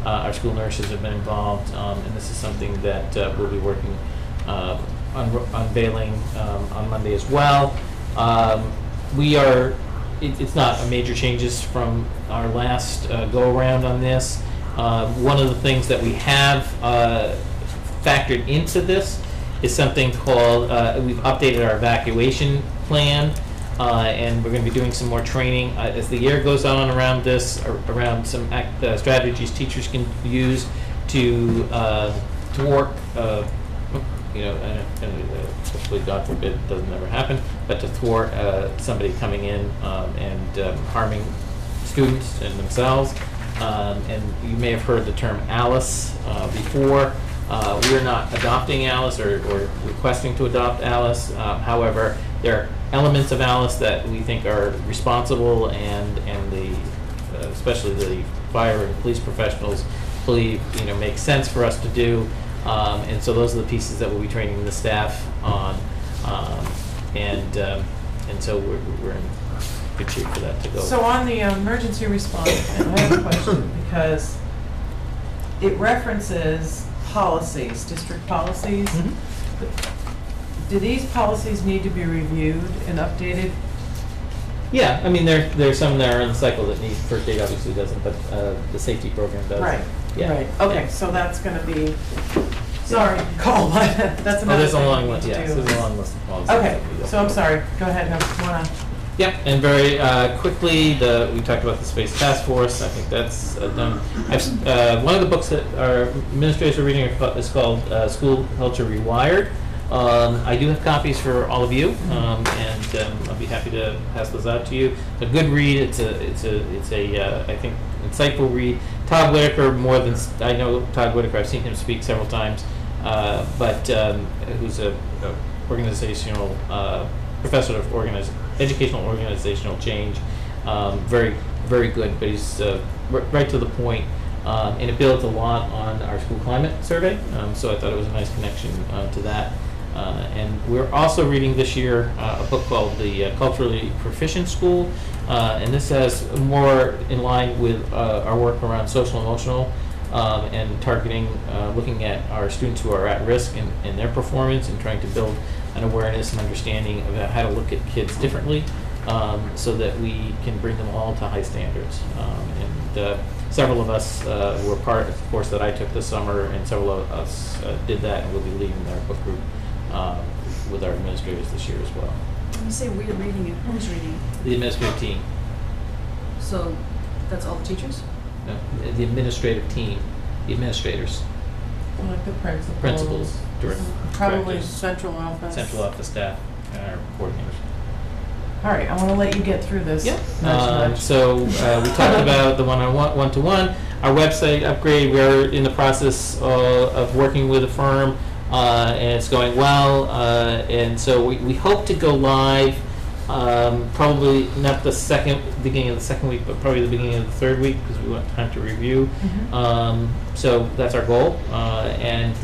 Our school nurses have been involved, and this is something that we'll be working, unveiling on Monday as well. It's not major changes from our last go-around on this. One of the things that we have factored into this is something called, we've updated our evacuation plan, and we're going to be doing some more training as the year goes on around this, around some strategies teachers can use to work, and hopefully, God forbid, it doesn't ever happen, but to thwart somebody coming in and harming students and themselves. And you may have heard the term ALICE before. We're not adopting ALICE or requesting to adopt ALICE. However, there are elements of ALICE that we think are responsible, and especially the fire and police professionals believe make sense for us to do. And so those are the pieces that we'll be training the staff on, and so we're in good shape for that to go. So on the emergency response plan, I have a question, because it references policies, district policies. Mhm. Do these policies need to be reviewed and updated? Yeah, I mean, there's some that are in the cycle that need, first aid obviously doesn't, but the safety program does. Right, Yeah. right, okay, Yeah. so that's gonna be, sorry, Cole, but that's Oh, another there's a thing long we list, need to yes, do. there's a long list of policies. Okay, that we go so I'm through. sorry, go ahead, I wanna, Yep, and very quickly, we talked about the Space Task Force. I think that's done. One of the books that our administrators are reading is called School Culture Rewired. I do have copies for all of you, and I'll be happy to pass those out to you. A good read. It's a I think insightful read. Todd Whitaker, I know Todd Whitaker. I've seen him speak several times, but who's a organizational professor of educational organizational change. Very very good, but he's right to the point. And it builds a lot on our school climate survey, so I thought it was a nice connection to that. And we're also reading this year a book called The Culturally Proficient School, and this has more in line with our work around social emotional and targeting, looking at our students who are at risk in their performance and trying to build an awareness and understanding about how to look at kids differently, so that we can bring them all to high standards. And several of us were part of the course that I took this summer, and several of us did that, and we'll be leading our book group with our administrators this year as well. When you say we're reading it, who's reading? The administrative team. So that's all the teachers? No, the administrative team, the administrators, Like the principals. principals, Probably directors, central office. central office staff, and our coordinators. All right, I want to let you get through this. Yep. Nudge, nudge. So we talked about the one-to-one, our website upgrade. We're in the process of working with a firm, and it's going well. And so we hope to go live, probably not the beginning of the second week, but probably the beginning of the third week, because we want time to review. So that's our goal, and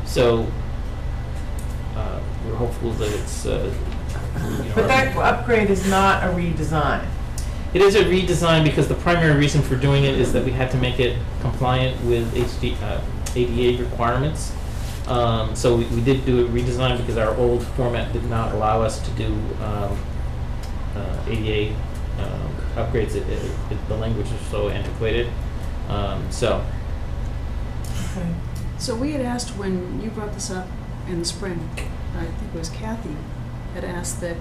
so we're hopeful that it's. But that upgrade is not a redesign. It is a redesign because the primary reason for doing it is that we had to make it compliant with ADA requirements. So we did do a redesign because our old format did not allow us to do ADA upgrades. The language is so antiquated. So. Okay. So we had asked when you brought this up in the spring, I think it was Kathy, had asked that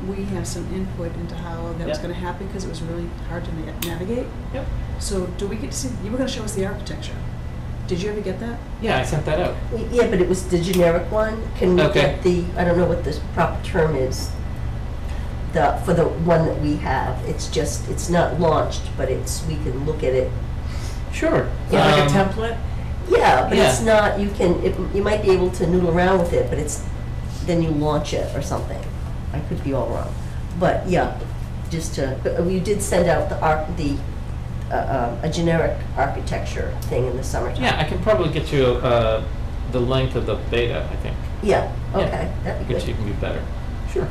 we have some input into how that was Yep. going to happen because it was really hard to navigate. Yep. So do we get to see, you were going to show us the architecture. Did you ever get that? Yeah, I sent that out. Yeah, but it was the generic one. Can we Okay. get the, I don't know what the proper term is, for the one that we have? It's just, it's not launched, but we can look at it. Sure. Yeah, like a template? Yeah, but it's Yeah. not, you might be able to noodle around with it, but then you launch it or something. I could be all wrong. But yeah, but we did send out a generic architecture thing in the summertime. Yeah, I can probably get you the length of the beta, I think. Yeah, Yeah. okay, that'd be Which you good. can be better. Sure.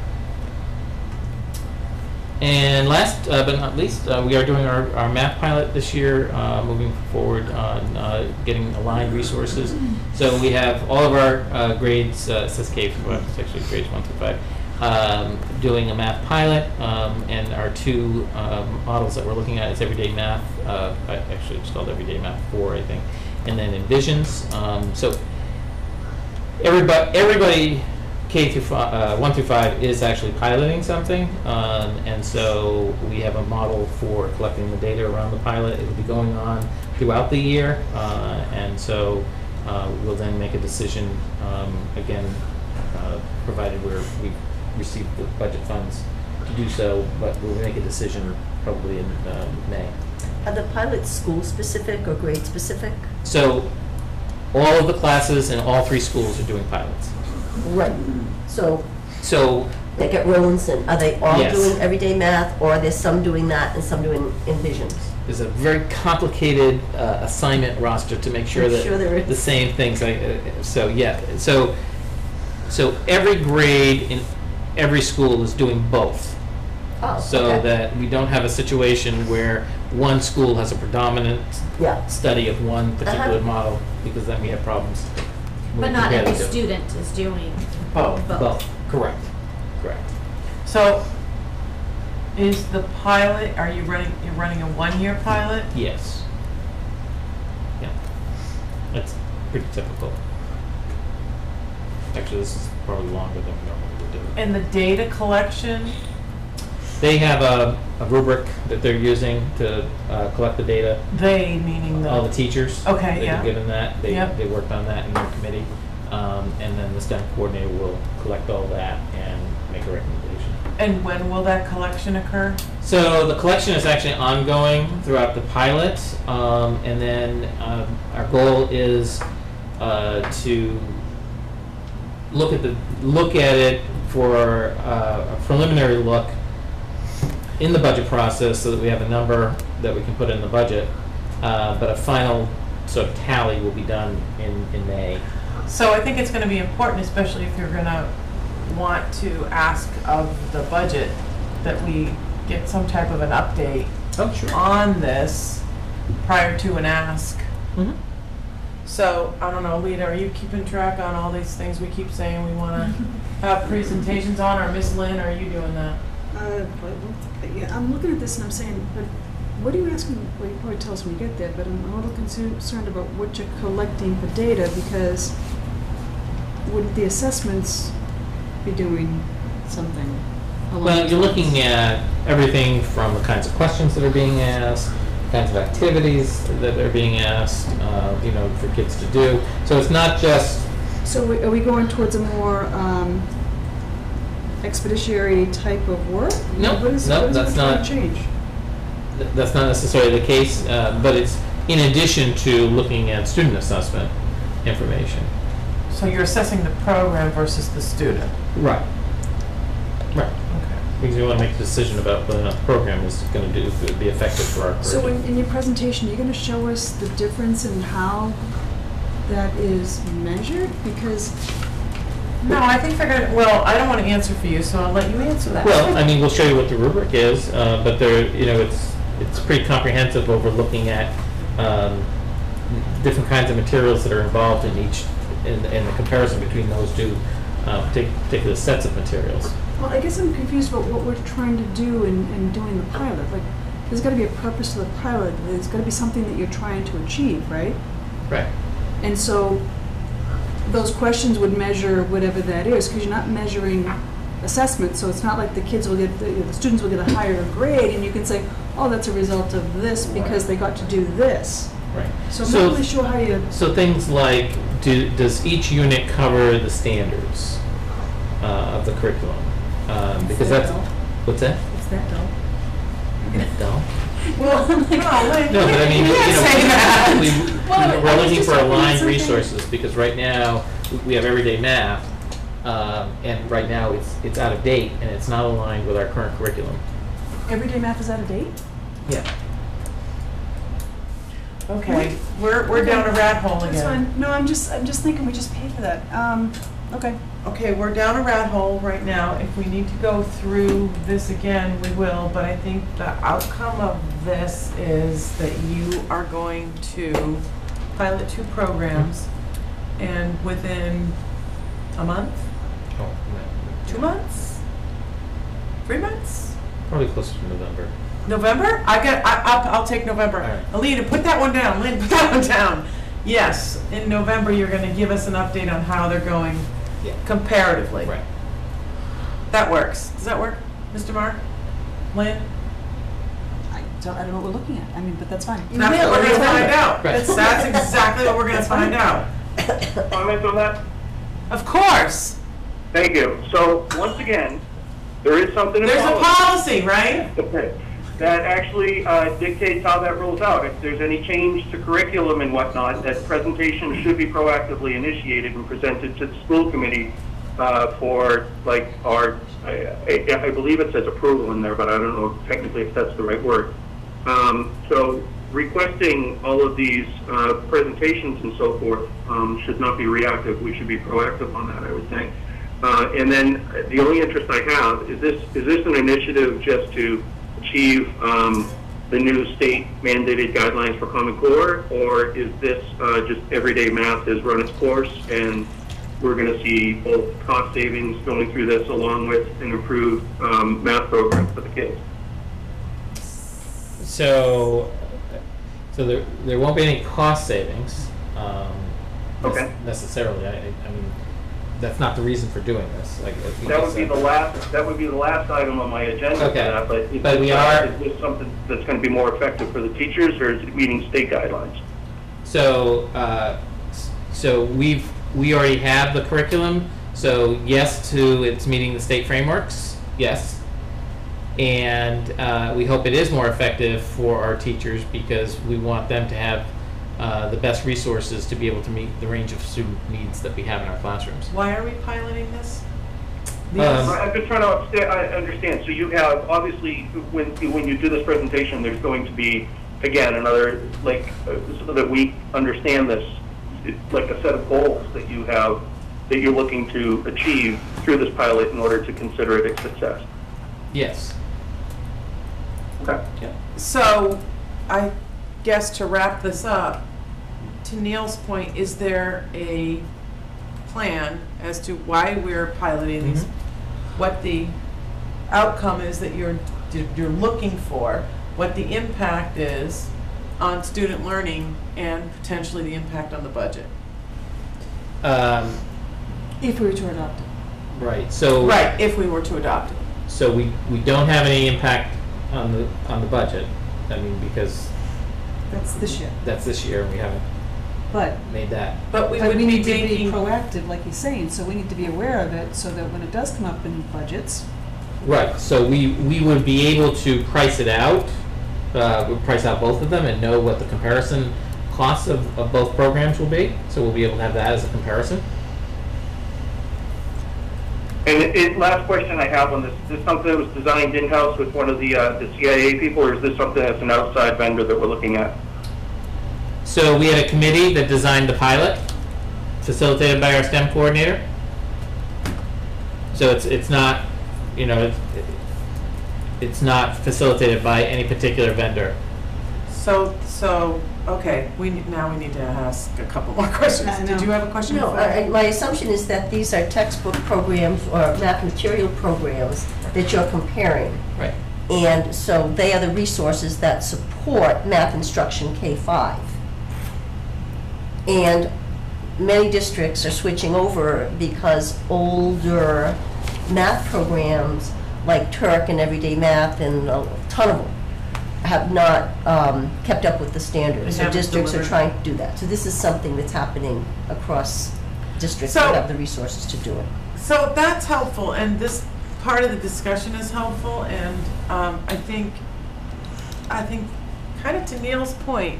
And last but not least, we are doing our math pilot this year, moving forward on getting aligned resources. So we have all of our grades, says K through 5, it's actually grades 1 through 5, doing a math pilot, and our two models that we're looking at is Everyday Math, actually it's called Everyday Math 4, I think, and then Envisions. So everybody K through 1 through 5 is actually piloting something, and so we have a model for collecting the data around the pilot. It will be going on throughout the year, and so we'll then make a decision, again, provided we receive the budget funds to do so, but we'll make a decision probably in May. Are the pilots school-specific or grade-specific? So all of the classes in all 3 schools are doing pilots. Right. So, So like at Rollinson, are they all Yes. doing everyday math, or are there some doing that and some doing Envisions? there's a very complicated assignment roster to make sure I'm that sure there is. the same things. So yeah, so every grade in every school is doing both, Oh, so okay. that we don't have a situation where one school has a predominant Yeah. study of one particular Uh-huh. model, because then we have problems. when But we not compare every the two. student is doing Both. both. Correct. Correct. So is the pilot, you're running a 1-year pilot? Yes. Yeah. That's pretty typical. Actually, this is probably longer than we normally would do. And the data collection, They have a rubric that they're using to collect the data. they meaning All the teachers. Okay, yeah. They've given that. They Yep. worked on that in their committee. And then the STEM coordinator will collect all that and make a recommendation. And when will that collection occur? So the collection is actually ongoing throughout the pilot. And then our goal is to look at it for a preliminary look in the budget process so that we have a number that we can put in the budget. But a final sort of tally will be done in May. So I think it's gonna be important, especially if you're gonna want to ask of the budget, that we get some type of an update Oh, sure. on this prior to an ask. Mhm. So, I don't know, Lita, are you keeping track on all these things we keep saying we wanna have presentations on, or Miss Lynn, are you doing that? Yeah, I'm looking at this and I'm saying, but what are you asking? Well, you probably tell us when you get there, but I'm a little concerned about what you're collecting for data, because wouldn't the assessments be doing something along Well, those you're lines? looking at everything from the kinds of questions that are being asked, kinds of activities that are being asked, for kids to do. So it's not just, So are we going towards a more expeditiary type of work? No, What is- no, what is that's it trying not- to change? that's not necessarily the case, but it's in addition to looking at student assessment information. So you're assessing the program versus the student? Right. Right. Okay. Because we want to make a decision about whether or not the program is going to be effective for our So curriculum. in your presentation, you're going to show us the difference in how that is measured? Because No, I think they're gonna, well, I don't wanna answer for you, so I'll let you answer that. Well, I mean, we'll show you what the rubric is, but it's pretty comprehensive over looking at different kinds of materials that are involved in the comparison between those two particular sets of materials. Well, I guess I'm confused about what we're trying to do in doing the pilot. Like, there's got to be a purpose to the pilot. There's got to be something that you're trying to achieve, right? Right. And so those questions would measure whatever that is, because you're not measuring assessment. So it's not like the kids will get, the students will get a higher grade, and you can say, oh, that's a result of this because they got to do this. Right. So I'm not really sure how you. So things like, does each unit cover the standards of the curriculum? Because that's, what's that? It's that dull. Dull? Well, I'm like, No, but I mean, You can't say that. Well, we're I was looking just for hoping aligned something- resources, because right now, we have everyday math, and right now, it's out of date, and it's not aligned with our current curriculum. everyday math is out of date? Yeah. Okay, we're down a rat hole again. That's fine. No, I'm just thinking we just paid for that. Okay. Okay, we're down a rat hole right now. If we need to go through this again, we will, but I think the outcome of this is that you are going to pilot 2 programs, and within a month, Oh, no. 2 months, 3 months, Probably closer to November. November? I'll take November. All right. Alita, put that one down. Lynn, put that one down. Yes, in November, you're gonna give us an update on how they're going Yeah. comparatively. Right. That works. Does that work, Mr. Mark? Lynn? I don't know what we're looking at. I mean, but that's fine. That's what we're gonna find out. Right. That's exactly what we're gonna find out. Comments on that? Of course. Thank you. So, once again, there is something in There's a policy policy, right? that actually dictates how that rolls out. If there's any change to curriculum and whatnot, that presentation should be proactively initiated and presented to the school committee for, like, I believe it says approval in there, but I don't know technically if that's the right word. So requesting all of these presentations and so forth should not be reactive. We should be proactive on that, I would think. And then the only interest I have is this an initiative just to achieve the new state mandated guidelines for Common Core, or is this just everyday math has run its course and we're going to see both cost savings going through this along with an improved math program for the kids? So there won't be any cost savings Okay. necessarily. I mean, that's not the reason for doing this. Like That I would be said. the last item on my agenda Okay. for that, But we are- is this something that's going to be more effective for the teachers, or is it meeting state guidelines? So we already have the curriculum. So yes to it's meeting the state frameworks. Yes. And we hope it is more effective for our teachers, because we want them to have the best resources to be able to meet the range of student needs that we have in our classrooms. Why are we piloting this? I'm just trying to understand. So you have, obviously, when you do this presentation, there's going to be, again, another, so that we understand this, it's like a set of goals that you have, that you're looking to achieve through this pilot in order to consider it a success. Yes. Okay. Yeah. So, I guess to wrap this up, to Neil's point, is there a plan as to why we're piloting these, what the outcome is that you're looking for, what the impact is on student learning, and potentially the impact on the budget? If we were to adopt it. Right. So. Right, if we were to adopt it. So we don't have any impact on the budget. I mean, because That's this year. that's this year and we haven't But made that. But we But would we be need to be making, proactive, like he's saying, so we need to be aware of it, so that when it does come up in budgets, Right. So we would be able to price it out. We'll price out both of them and know what the comparison costs of both programs will be. So we'll be able to have that as a comparison. And last question I have on this, is this something that was designed in-house with one of the CIA people, or is this something that's an outside vendor that we're looking at? So we had a committee that designed the pilot, facilitated by our STEM coordinator. So it's not, it's not facilitated by any particular vendor. so, okay, now we need to ask a couple more questions. I know. Did you have a question? No, before? my assumption is that these are textbook programs or math material programs that you're comparing. Right. And so they are the resources that support math instruction K-5. And many districts are switching over because older math programs like Turk and Everyday Math and a ton of them have not kept up with the standards. So haven't districts are delivered. trying to do that. So this is something that's happening across districts So- that have the resources to do it. So that's helpful, and this part of the discussion is helpful, and I think kind of to Neil's point,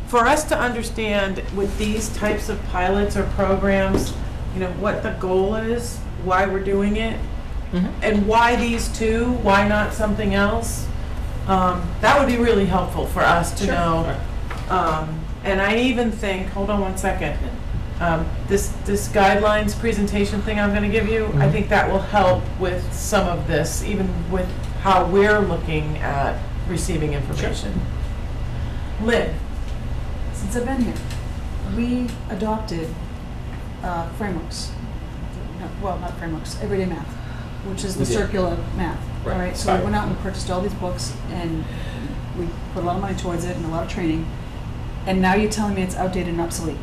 for us to understand with these types of pilots or programs, what the goal is, why we're doing it, and why these two, why not something else, that would be really helpful for us to know. And I even think, hold on one second, this guidelines presentation thing I'm going to give you, I think that will help with some of this, even with how we're looking at receiving information. Lynn? since I've been here, we adopted frameworks. No, well, not frameworks, everyday math, which is the We did. circular math. Right. All right, so we went out and we purchased all these books and we put a lot of money towards it and a lot of training. And now you're telling me it's outdated and obsolete.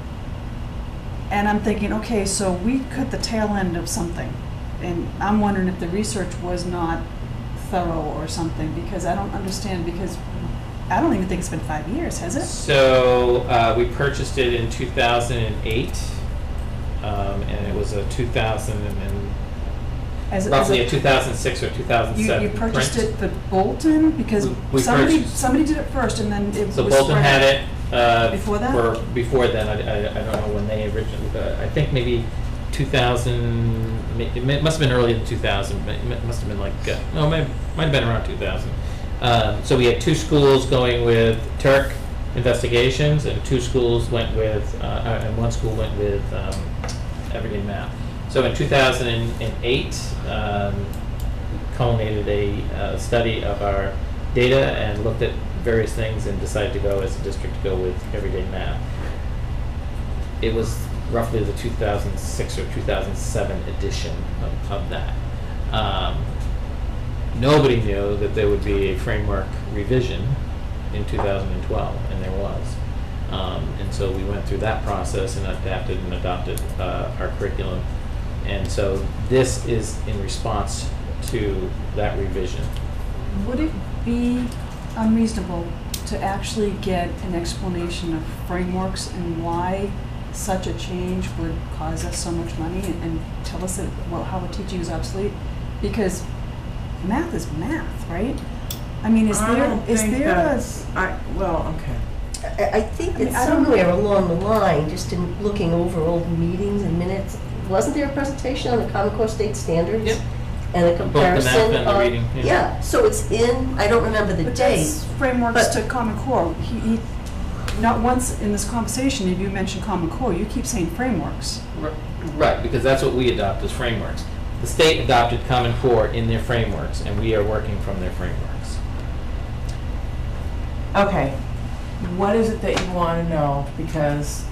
And I'm thinking, okay, so we cut the tail end of something. And I'm wondering if the research was not thorough or something, because I don't understand, because I don't even think it's been 5 years, has it? So we purchased it in 2008, and it was a 2000 and roughly a 2006 or 2007 You purchased print. it for Bolton, because We purchased- somebody did it first and then it was So Bolton spread had out. it Before that? Before then, I don't know when they originally. I think maybe 2000. It must have been early in 2000. But it must have been like no, might have been around 2000. So we had two schools going with Turk Investigations, and two schools went with, and one school went with Everyday Math. So in 2008, culminated a study of our data and looked at various things and decided to go as a district to go with Everyday Math. It was roughly the 2006 or 2007 edition of that. Nobody knew that there would be a framework revision in 2012, and there was. And so we went through that process and adopted our curriculum. And so this is in response to that revision. Would it be unreasonable to actually get an explanation of frameworks and why such a change would cause us so much money, and tell us that, well, how the teaching is obsolete? Because math is math, right? I mean, Well, okay. I think that I don't know. somewhere along the line, just in looking over old meetings and minutes, wasn't there a presentation on the Common Core State Standards? Yep. and a Both the comparison math and the of- reading, yeah. Yeah, so it's in, I don't remember the But date. that's frameworks but- to Common Core. Not once in this conversation have you mentioned Common Core. You keep saying frameworks. Right, because that's what we adopt as frameworks. The state adopted Common Core in their frameworks, and we are working from their frameworks. Okay, what is it that you want to know? Because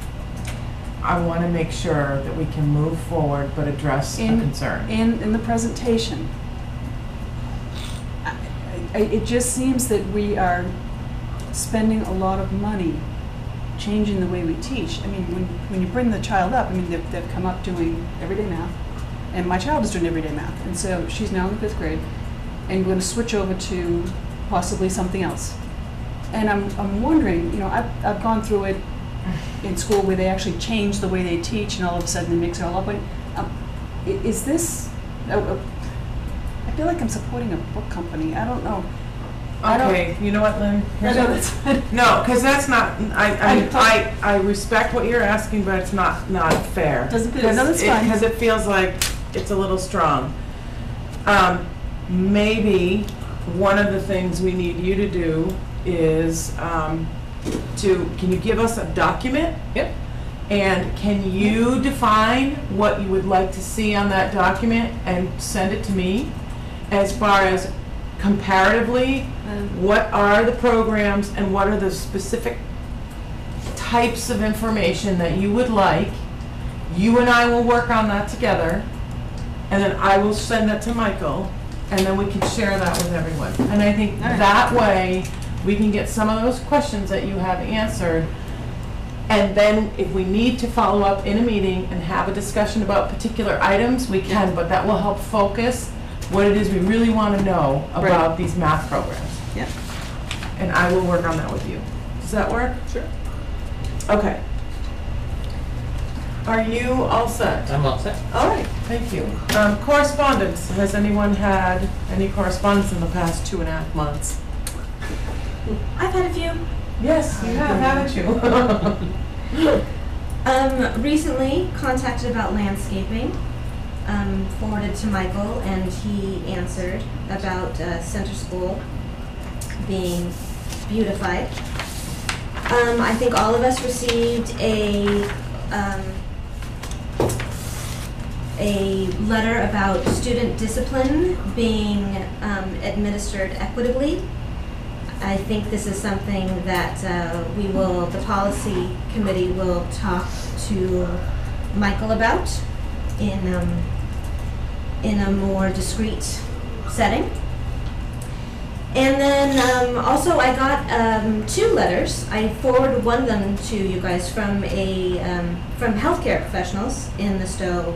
I want to make sure that we can move forward but address a concern. In the presentation, it just seems that we are spending a lot of money changing the way we teach. I mean, when you bring the child up, I mean, they've come up doing everyday math, and my child is doing everyday math, and so she's now in the 5th grade, and we're going to switch over to possibly something else. And I'm wondering, you know, I've gone through it in school where they actually change the way they teach, and all of a sudden they mix it all up. Is this? I feel like I'm supporting a book company. I don't know. Okay, you know what, Lynn? I know that's fine. No, because that's not, I respect what you're asking, but it's not fair. Doesn't feel- no, that's fine. Because it feels like it's a little strong. Maybe one of the things we need you to do is can you give us a document? Yep. And can you define what you would like to see on that document and send it to me? As far as comparatively, what are the programs and what are the specific types of information that you would like? You and I will work on that together, and then I will send that to Michael, and then we can share that with everyone. And I think that way, we can get some of those questions that you have answered. And then if we need to follow up in a meeting and have a discussion about particular items, we can, but that will help focus what it is we really want to know about these math programs. Yeah. And I will work on that with you. Does that work? Sure. Okay. Are you all set? I'm all set. All right, thank you. Correspondence, has anyone had any correspondence in the past 2.5 months? I've had a few. Yes, you have, haven't you? Recently contacted about landscaping, forwarded to Michael, and he answered about Center School being beautified. I think all of us received a letter about student discipline being administered equitably. I think this is something that the policy committee will talk to Michael about in a more discreet setting. And then also I got 2 letters. I forwarded one of them to you guys from from healthcare professionals in the Stowe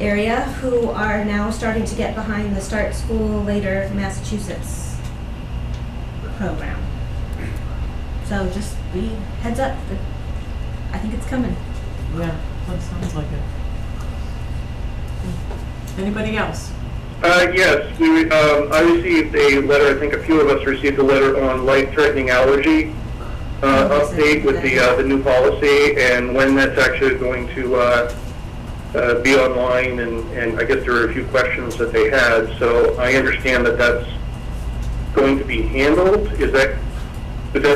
area who are now starting to get behind the Start School Later Massachusetts program. So just be heads up. I think it's coming. Yeah, that sounds like it. Anybody else? Yes, I received a letter, I think a few of us received a letter on life-threatening allergy update with the new policy and when that's actually going to be online, and I guess there were a few questions that they had. So I understand that that's going to be handled. Is that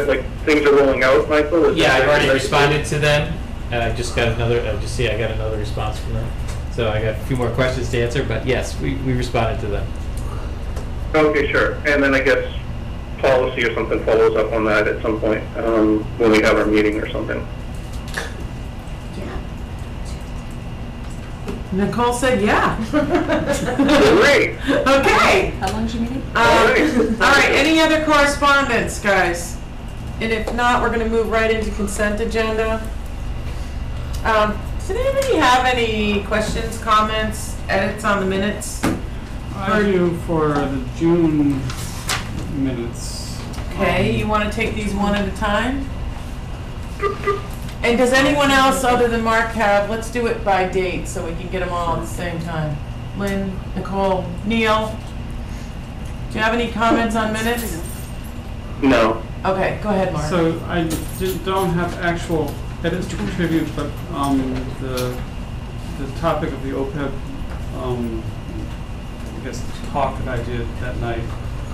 like things are rolling out, Michael? Yeah, I've already responded to them, and I just got another, I got another response from them. So I got a few more questions to answer, but yes, we responded to them. Okay, sure. And then I guess policy or something follows up on that at some point when we have our meeting or something. Nicole said yeah. Great. Okay. How long's your meeting? All right, any other correspondence, guys? And if not, we're gonna move right into consent agenda. Does anybody have any questions, comments, edits on the minutes? I do for the June minutes. Okay, you wanna take these one at a time? And does anyone else other than Mark have, let's do it by date so we can get them all at the same time. Lynn, Nicole, Neil, do you have any comments on minutes? No. Okay, go ahead, Mark. So I don't have actual edits to contribute, but the topic of the OPEB previous talk that I did that night,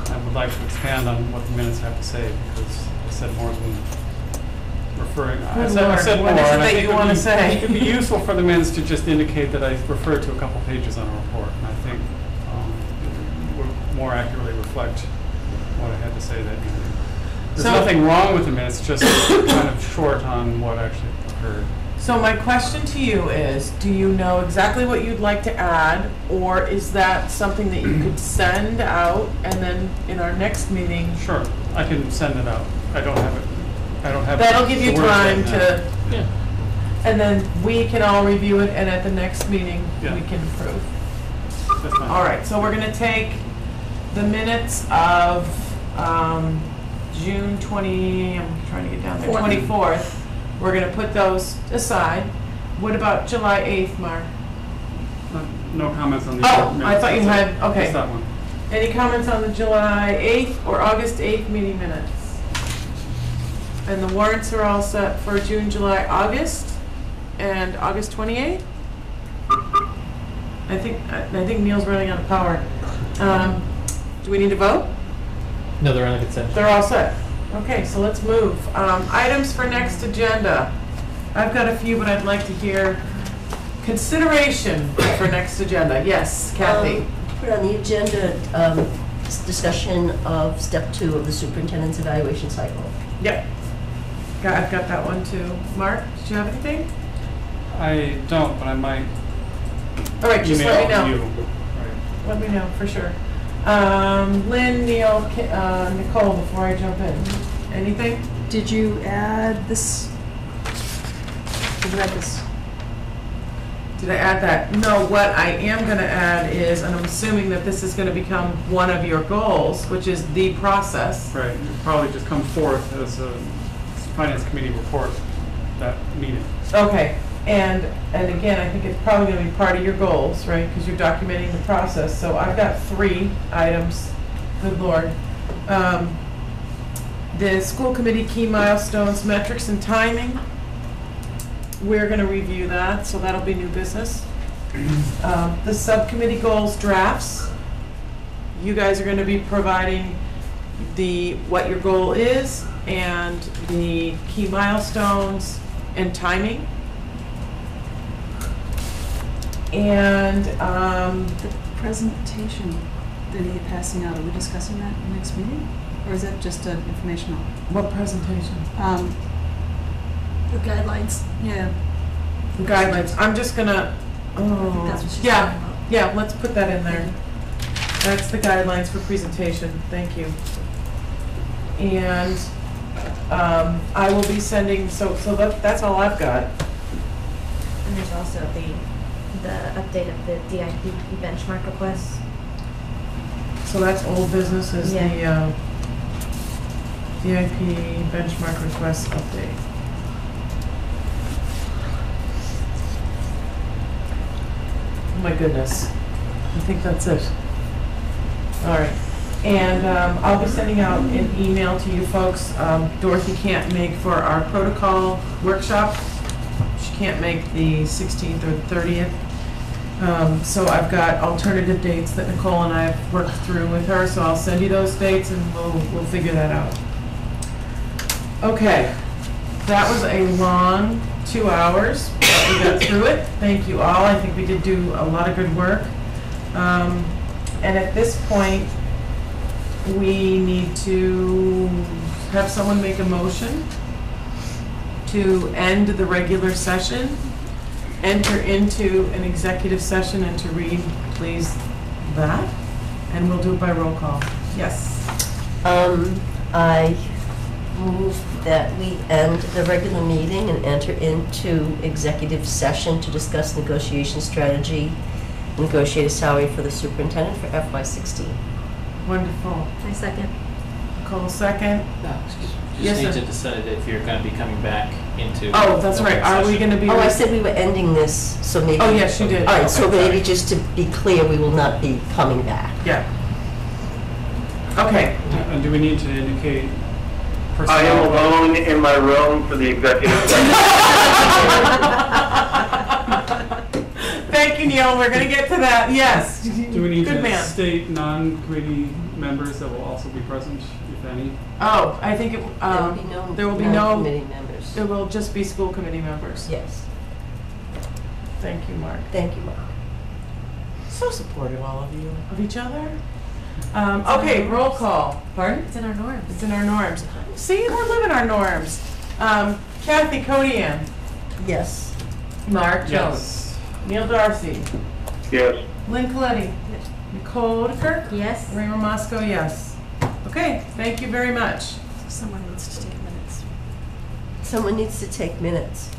I would like to expand on what the minutes have to say, because I said more than referring. I Good said Lord, more, what is it and I that think you wanna say? It'd be useful for the minutes to just indicate that I referred to a couple pages on a report, and I think it would more accurately reflect what I had to say that evening. There's So- nothing wrong with the minutes, just kind of short on what actually occurred. So my question to you is, do you know exactly what you'd like to add, or is that something that you could send out and then in our next meeting? Sure, I can send it out. I don't have it. That'll give you the words right time now. to, Yeah. and then we can all review it, and at the next meeting, Yeah. we can approve. That's fine. All right, so we're gonna take the minutes of June 20, I'm trying to get down there, 24th. We're gonna put those aside. What about July 8th, Mark? No comments on the. Oh, minutes. I thought you That's had, it. okay. Just that one. Any comments on the July 8th or August 8th meeting minutes? And the warrants are all set for June, July, August, and August 28th? I think Neil's running out of power. Do we need to vote? No, they're on the consent. They're all set. Okay, so let's move. Items for next agenda. I've got a few, but I'd like to hear consideration for next agenda. Yes, Kathy? Put on the agenda, discussion of step 2 of the superintendent's evaluation cycle. Yep. I've got that one too. Mark, did you have anything? I don't, but I might All right, just let me email know. you. Right. Let me know, for sure. Lynn, Neil, Nicole, before I jump in. Anything? Did you add this? Did you add this? Did I add that? No, what I am gonna add is, and I'm assuming that this is gonna become one of your goals, which is the process. Right, it'll probably just come forth as a finance committee report, that meeting. Okay, and again, I think it's probably gonna be part of your goals, right? Because you're documenting the process. So I've got 3 items, good Lord. The school committee key milestones, metrics and timing. We're gonna review that, so that'll be new business. The subcommittee goals drafts. You guys are gonna be providing what your goal is and the key milestones and timing. And, The presentation that you're passing out, are we discussing that next meeting? Or is that just an informational? what presentation? The guidelines. Yeah. The guidelines, I'm just gonna, oh, that's what she's yeah, talking about. yeah, let's put that in there. That's the guidelines for presentation, thank you. And, I will be sending, so that's all I've got. And there's also the update of the DIP benchmark requests. So that's old business is the, Yeah. DIP benchmark request update. Oh my goodness, I think that's it. All right, and I'll be sending out an email to you folks. Dorothy can't make for our protocol workshop. She can't make the 16th or the 30th. So I've got alternative dates that Nicole and I have worked through with her, so I'll send you those dates and we'll figure that out. Okay, that was a long 2 hours, but we got through it. Thank you all. I think we did do a lot of good work. And at this point, we need to have someone make a motion to end the regular session, enter into an executive session, and to read, please, that, and we'll do it by roll call. Yes. I move that we end the regular meeting and enter into executive session to discuss negotiation strategy, negotiate a salary for the superintendent for FY16. Wonderful. I second. Nicole, second. No, excuse me. Yes, Just need sir. to decide if you're going to be coming back into. Oh, that's open right. Are we session. gonna be? Oh, I said we were ending this, so maybe. Oh, yes, you did. All right, so Okay, maybe sorry. just to be clear, we will not be coming back. Yeah. Okay. And do we need to indicate I personnel? am alone in my room for the executive session. Thank you, Neil. We're gonna get to that. Yes. Do Do we need Good to man. state non-committee members that will also be present, if any? Oh, I think there will be no, committee members. it will just be school committee members. Yes, Thank you, Mark. thank you, Mark. So supportive, all of you, of each other. Okay, roll call. Pardon? It's in our norms. It's in our norms. See, we're living our norms. Kathy Kodian, Yes. Mark Jones, Yes. Neil Darcy, Yes. Lynn Coletti, Nicole Whitaker, Yes? Raymond Moscow, yes. Okay, thank you very much. Someone needs to take minutes. Someone needs to take minutes.